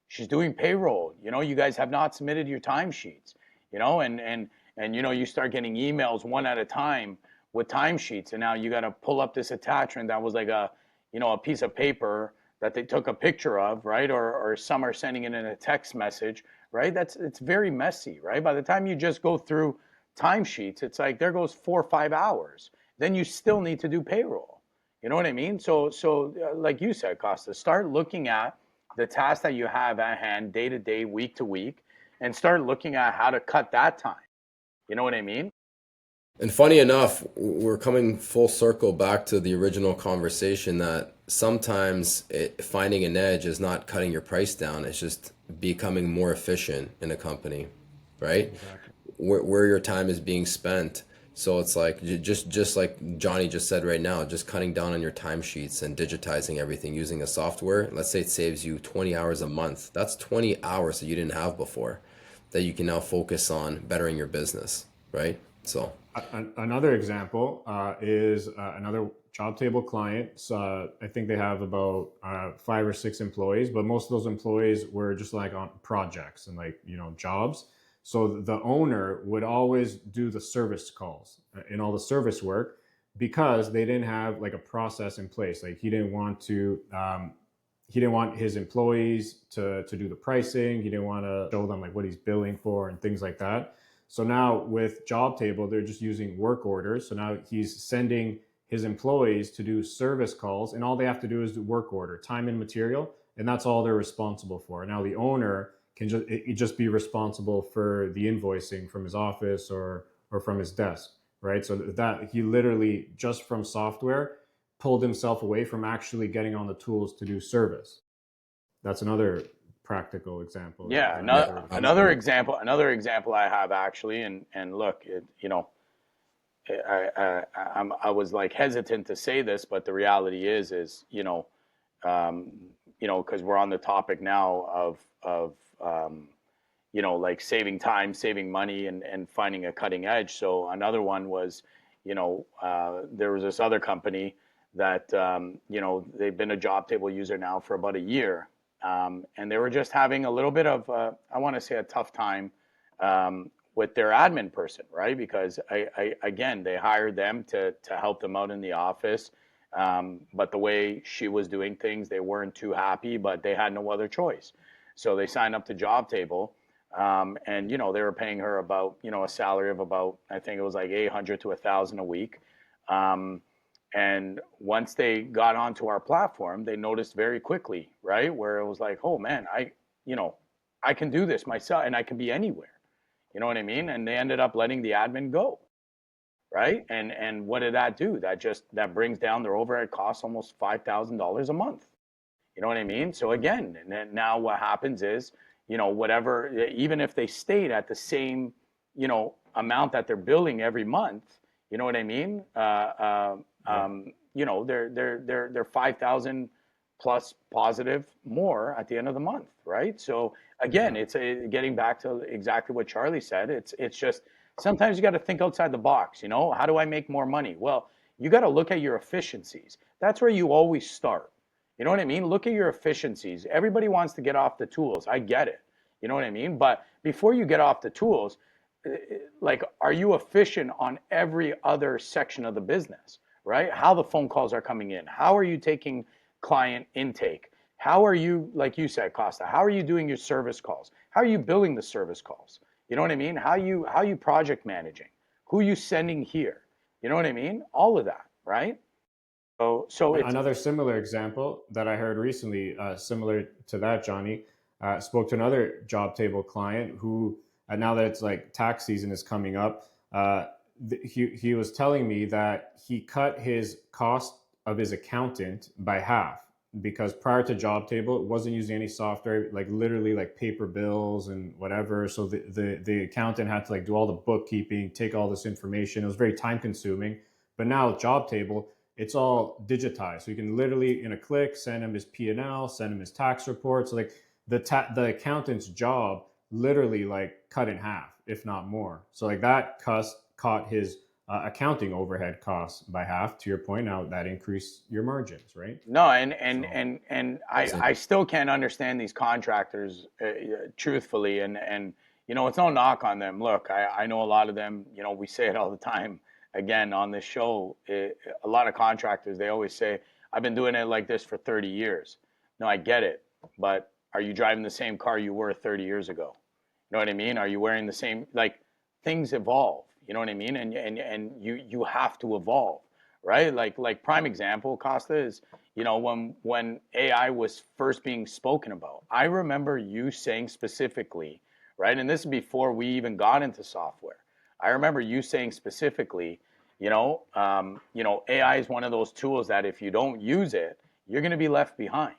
she's doing payroll. You guys have not submitted your timesheets. And you start getting emails one at a time with timesheets, and now you got to pull up this attachment that was like a piece of paper that they took a picture of, right? Or some are sending it in a text message, right? It's very messy, right? By the time you just go through timesheets, it's like there goes 4 or 5 hours. Then you still need to do payroll. You know what I mean? So like you said, Costa, start looking at the tasks that you have at hand, day to day, week to week, and start looking at how to cut that time. You know what I mean? And funny enough, we're coming full circle back to the original conversation that sometimes finding an edge is not cutting your price down. It's just becoming more efficient in a company, right? Exactly. Where your time is being spent. So it's like just like Johnny just said right now, just cutting down on your timesheets and digitizing everything using a software. Let's say it saves you 20 hours a month. That's 20 hours that you didn't have before that you can now focus on bettering your business, right? So Another example is another Jobtable client. I think they have about 5 or 6 employees, but most of those employees were just like on projects and like, jobs. So the owner would always do the service calls and all the service work because they didn't have like a process in place. Like he didn't want his employees to do the pricing. He didn't want to show them like what he's billing for and things like that. So now with Jobtable, they're just using work orders. So now he's sending his employees to do service calls, and all they have to do is do work order, time and material, and that's all they're responsible for. Now the owner can just be responsible for the invoicing from his office or from his desk, right? So that he literally just from software pulled himself away from actually getting on the tools to do service. That's another practical example. Yeah, another example I have actually, and look, I was like hesitant to say this, but the reality is because we're on the topic now of like saving time, saving money, and finding a cutting edge. So another one was, there was this other company that they've been a Jobtable user now for about a year. And they were just having a little bit of, I want to say, a tough time with their admin person, right? Because again, they hired them to help them out in the office. But the way she was doing things, they weren't too happy, but they had no other choice. So they signed up to Jobtable. And, they were paying her about, a salary of about, I think it was like 800 to 1,000 a week. And once they got onto our platform, they noticed very quickly, right? Where it was like, oh man, I can do this myself and I can be anywhere. You know what I mean? And they ended up letting the admin go, right? And what did that do? That brings down their overhead costs almost $5,000 a month. You know what I mean? So again, and then now what happens is, whatever, even if they stayed at the same, amount that they're billing every month, you know what I mean? They're 5,000 plus positive more at the end of the month, right? So again, it's getting back to exactly what Charlie said. It's just sometimes you got to think outside the box. How do I make more money? Well, you got to look at your efficiencies. That's where you always start. You know what I mean? Look at your efficiencies. Everybody wants to get off the tools. I get it. You know what I mean? But before you get off the tools, like, are you efficient on every other section of the business, right? How the phone calls are coming in. How are you taking client intake? How are you, like you said, Costa, how are you doing your service calls? How are you billing the service calls? You know what I mean? How you project managing? Who you sending here? You know what I mean? All of that, right? So it's Another similar example that I heard recently, similar to that, Johnny, spoke to another job table client who, now that it's like tax season is coming up, he was telling me that he cut his cost of his accountant by half because prior to Jobtable, it wasn't using any software, like literally like paper bills and whatever. So the accountant had to like do all the bookkeeping, take all this information. It was very time consuming. But now with Jobtable, it's all digitized. So you can literally in a click send him his P&L, send him his tax report. So like the accountant's job literally like cut in half, if not more. So like that caught his accounting overhead costs by half. To your point, now that increased your margins, right? no, and and So and and I Amazing. I still can't understand these contractors, truthfully, and it's no knock on them. Look, I know a lot of them. We say it all the time. Again, on this show, a lot of contractors, they always say, "I've been doing it like this for 30 years." No, I get it, but are you driving the same car you were 30 years ago? You know what I mean? Are you wearing the same, like, things evolve? You know what I mean? And you have to evolve, right? Like prime example, Costa, is when AI was first being spoken about. I remember you saying specifically, right? And this is before we even got into software. I remember you saying specifically, AI is one of those tools that if you don't use it, you're going to be left behind,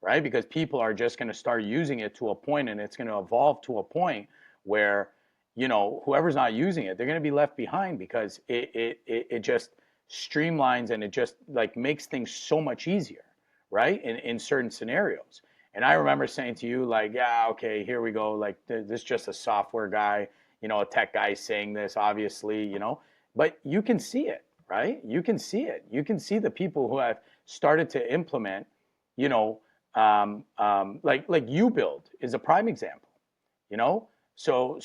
right? Because people are just going to start using it to a point, and it's going to evolve to a point where, whoever's not using it, they're going to be left behind because it just streamlines, and it just like makes things so much easier, right? In certain scenarios. And I remember saying to you, like, yeah, okay, here we go. Like, this is just a software guy, a tech guy saying this, obviously, but you can see it, right? You can see it. You can see the people who have started to implement, you know, like you build is a prime example, you know. So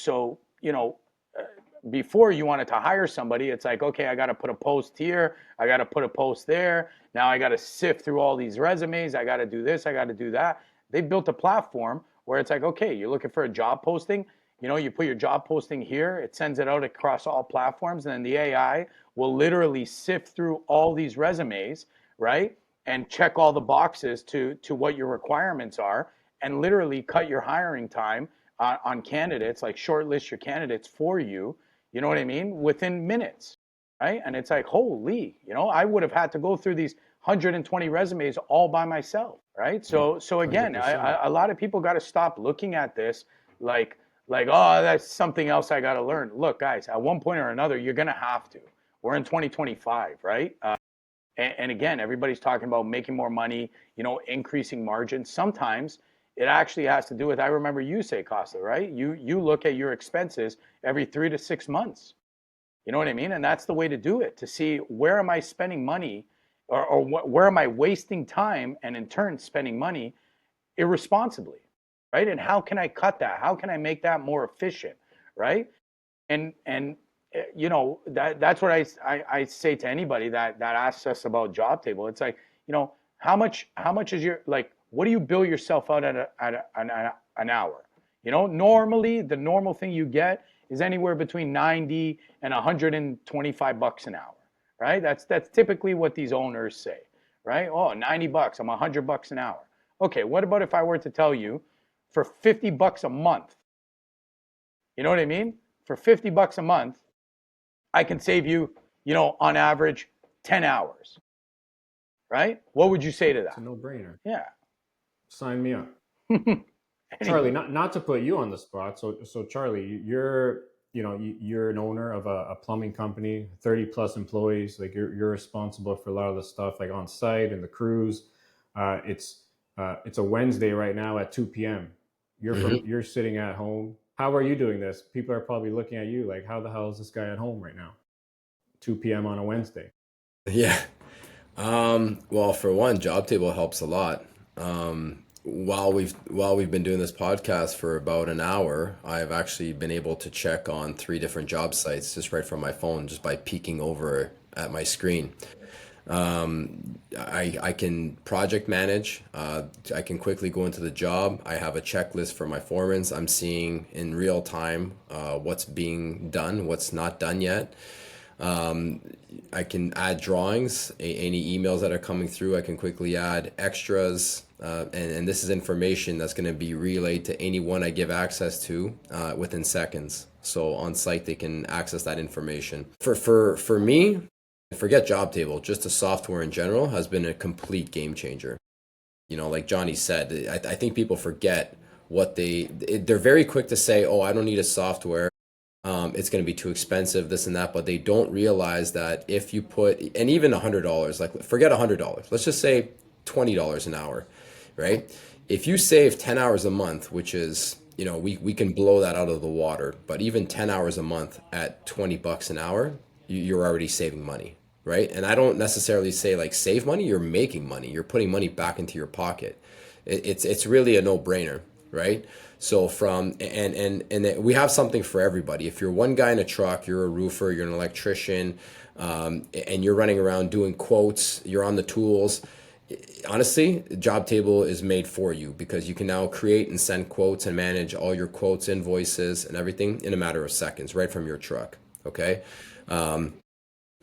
before you wanted to hire somebody, it's like, okay, I got to put a post here, I got to put a post there. Now I got to sift through all these resumes. I got to do this, I got to do that. They built a platform where it's like, okay, you're looking for a job posting. You put your job posting here, it sends it out across all platforms, and then the AI will literally sift through all these resumes, right? And check all the boxes to what your requirements are, and literally cut your hiring time on candidates, like shortlist your candidates for you, you know what I mean, within minutes, right? And it's like, holy, I would have had to go through these 120 resumes all by myself, right? So again, 100%. a lot of people got to stop looking at this like oh, that's something else I got to learn. Look, guys, at one point or another, you're gonna have to. We're in 2025, right? And again, everybody's talking about making more money, increasing margins. Sometimes it actually has to do with, I remember you say, Costa, right? You look at your expenses every 3 to 6 months. You know what I mean? And that's the way to do it, to see where am I spending money, or where am I wasting time, and in turn spending money irresponsibly, right? And how can I cut that? How can I make that more efficient, right? And that's what I say to anybody that asks us about Jobtable. It's like, how much is your, like, what do you bill yourself out an hour? Normally the normal thing you get is anywhere between 90 and 125 bucks an hour, right? That's typically what these owners say, right? Oh, 90 bucks, I'm 100 bucks an hour. Okay, what about if I were to tell you for 50 bucks a month, you know what I mean? For 50 bucks a month, I can save you, on average 10 hours, right? What would you say to It's a that? no-brainer. Yeah. Sign me up. Charlie, Anyway, not to put you on the spot. So Charlie, you're an owner of a plumbing company, 30 plus employees. Like you're responsible for a lot of the stuff like on site and the crews. It's a Wednesday right now at 2 p.m. Hmm. You're sitting at home. How are you doing this? People are probably looking at you like, how the hell is this guy at home right now? 2 p.m. on a Wednesday. Yeah. Well, for one, Jobtable helps a lot. While we've been doing this podcast for about an hour, I've actually been able to check on 3 different job sites just right from my phone, just by peeking over at my screen. I can project manage. I can quickly go into the job. I have a checklist for my foremans. I'm seeing in real time what's being done, what's not done yet. I can add drawings, any emails that are coming through. I can quickly add extras, and this is information that's going to be relayed to anyone I give access to within seconds. So on site, they can access that information. For me, forget Jobtable, just the software in general has been a complete game changer. Like Johnny said, I think people forget what they're very quick to say, oh, I don't need a software. It's going to be too expensive, this and that, but they don't realize that if you put, and even $100, like forget $100, let's just say $20 an hour, right? If you save 10 hours a month, which is, we can blow that out of the water, but even 10 hours a month at $20 an hour, you're already saving money, right? And I don't necessarily say like save money, you're making money, you're putting money back into your pocket. It's really a no-brainer, right? So and we have something for everybody. If you're one guy in a truck, you're a roofer, you're an electrician, and you're running around doing quotes, you're on the tools. Honestly, Jobtable is made for you because you can now create and send quotes and manage all your quotes, invoices, and everything in a matter of seconds, right from your truck. Okay.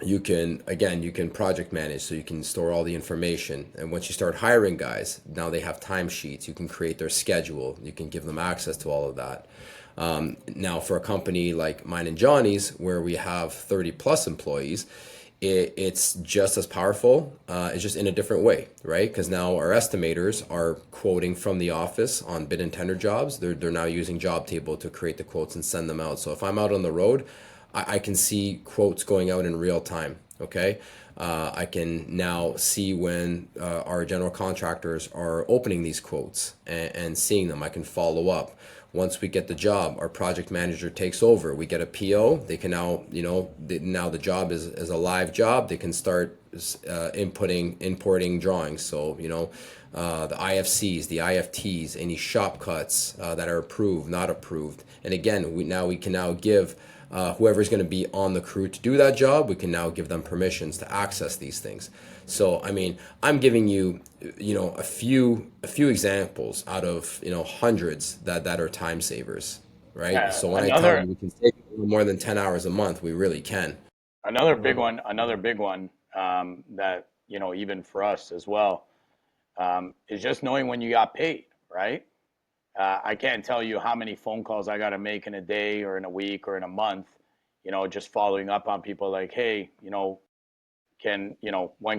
You can project manage, so you can store all the information. And once you start hiring guys, now they have timesheets. You can create their schedule. You can give them access to all of that. Now, for a company like mine and Johnny's, where we have 30 plus employees, it's just as powerful. It's just in a different way, right? Because now our estimators are quoting from the office on bid and tender jobs. They're now using Jobtable to create the quotes and send them out. So if I'm out on the road, I can see quotes going out in real time. Okay. I can now see when our general contractors are opening these quotes and seeing them. I can follow up. Once we get the job, our project manager takes over. We get a PO. They can now, now the job is a live job. They can start importing drawings. So, the IFCs, the IFTs, any shop cuts that are approved, not approved. And again, we can now give whoever's going to be on the crew to do that job, we can now give them permissions to access these things. So, I mean, I'm giving you, a few examples out of, hundreds that are time savers, right? So when I tell you we can save more than 10 hours a month, we really can. Another big one, that, even for us as well, is just knowing when you got paid, right? I can't tell you how many phone calls I got to make in a day or in a week or in a month, just following up on people like, hey, when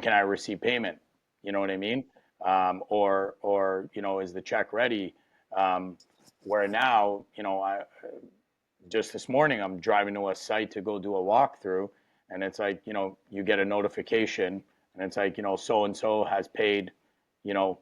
can I receive payment? You know what I mean? Or, is the check ready? Where now, just this morning, I'm driving to a site to go do a walkthrough, and it's like, you get a notification, and it's like, so-and-so has paid, the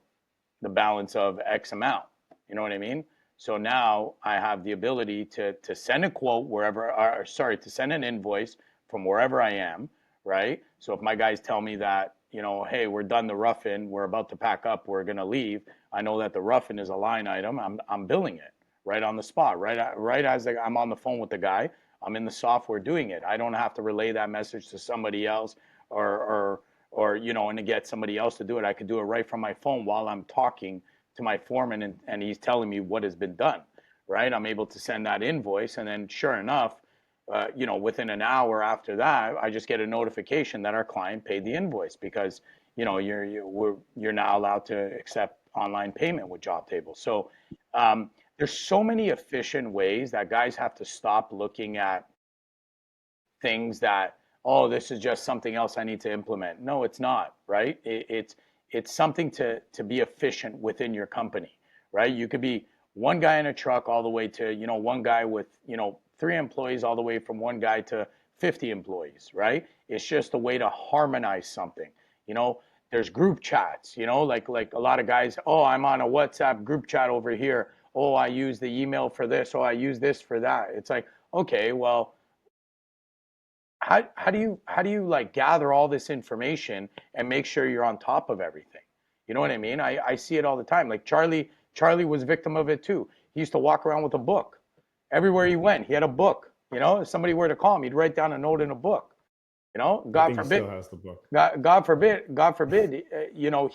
balance of X amount. You know what I mean? So now I have the ability to send a quote to send an invoice from wherever I am, right? So if my guys tell me that, hey, we're done the rough-in, we're about to pack up, we're gonna leave, I know that the rough-in is a line item. I'm billing it right on the spot, right as I'm on the phone with the guy. I'm in the software doing it. I don't have to relay that message to somebody else or and to get somebody else to do it. I could do it right from my phone while I'm talking to my foreman, and he's telling me what has been done, right? I'm able to send that invoice, and then sure enough, within an hour after that, I just get a notification that our client paid the invoice because you're now allowed to accept online payment with Jobtable. So there's so many efficient ways that guys have to stop looking at things that, oh, this is just something else I need to implement. No, it's not, right? It's something to be efficient within your company, right? You could be one guy in a truck all the way to, one guy with, 3 employees, all the way from one guy to 50 employees, right? It's just a way to harmonize something. There's group chats, like a lot of guys, oh, I'm on a WhatsApp group chat over here. Oh, I use the email for this. Oh, I use this for that. It's like, okay, well, how do you like gather all this information and make sure you're on top of everything? You know what I mean? I see it all the time. Like Charlie was a victim of it too. He used to walk around with a book. Everywhere he went, he had a book. If somebody were to call him, he'd write down a note in a book. You know, I God think he forbid, still has the book. God forbid, you know,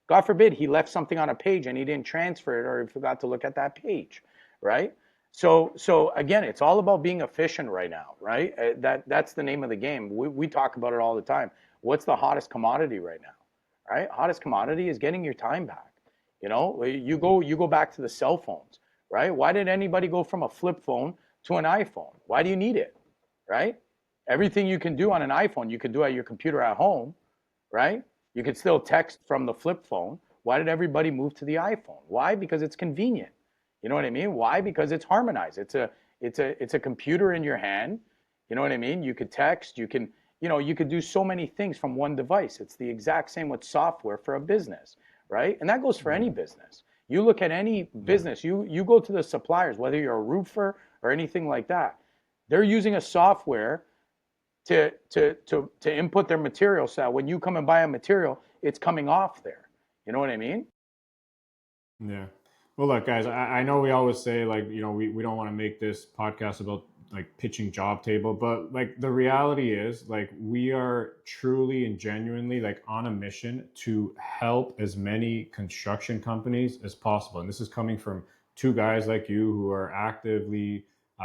God forbid he left something on a page and he didn't transfer it, or he forgot to look at that page, right? So again, it's all about being efficient right now, right? That's the name of the game. We talk about it all the time. What's the hottest commodity right now, right? Hottest commodity is getting your time back. You know, you go back to the cell phones, right? Why did anybody go from a flip phone to an iPhone? Why do you need it, right? Everything you can do on an iPhone, you can do at your computer at home, right? You could still text from the flip phone. Why did everybody move to the iPhone? Why? Because it's convenient. You know what I mean? Why? Because it's harmonized. It's a computer in your hand. You know what I mean? You could text, you could do so many things from one device. It's the exact same with software for a business, right? And that goes for any business. You look at any business, you go to the suppliers, whether you're a roofer or anything like that. They're using a software to input their material, so that when you come and buy a material, it's coming off there. You know what I mean? Yeah. Well, look, guys, I know we always say, like, we don't want to make this podcast about like pitching Jobtable, but like the reality is, like, we are truly and genuinely like on a mission to help as many construction companies as possible. And this is coming from two guys like you who are actively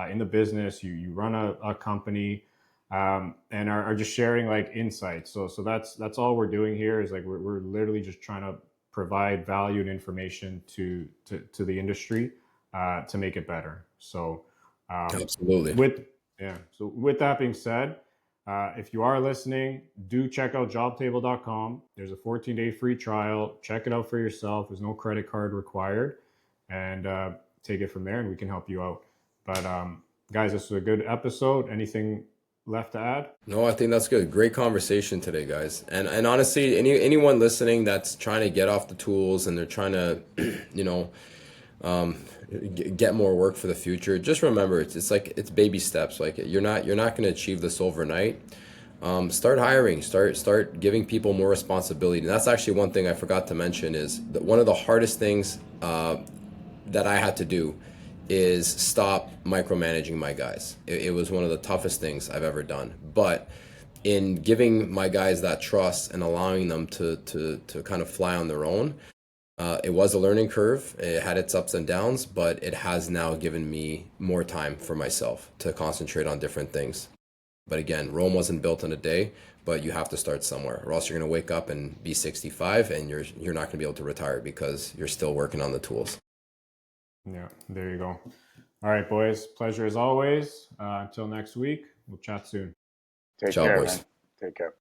in the business. You run a company, and are just sharing like insights. So that's all we're doing here is like we're literally just trying to provide value and information to the industry to make it better. So Absolutely. with that being said, if you are listening, do check out jobtable.com. There's a 14-day free trial. Check it out for yourself. There's no credit card required, and take it from there, and we can help you out. But guys, this was a good episode. Anything left to add? No, I think that's good. Great conversation today, guys. And honestly, anyone listening that's trying to get off the tools and they're trying to, get more work for the future, just remember it's like it's baby steps. Like you're not going to achieve this overnight. Start hiring, start giving people more responsibility. And that's actually one thing I forgot to mention is that one of the hardest things that I had to do is stop micromanaging my guys. It was one of the toughest things I've ever done. But in giving my guys that trust and allowing them to kind of fly on their own, it was a learning curve. It had its ups and downs, but it has now given me more time for myself to concentrate on different things. But again, Rome wasn't built in a day, but you have to start somewhere, or else you're going to wake up and be 65 and you're not going to be able to retire because you're still working on the tools. Yeah, there you go. All right, boys. Pleasure as always. Until next week, we'll chat soon. Take Ciao, care, boys. man. Take care.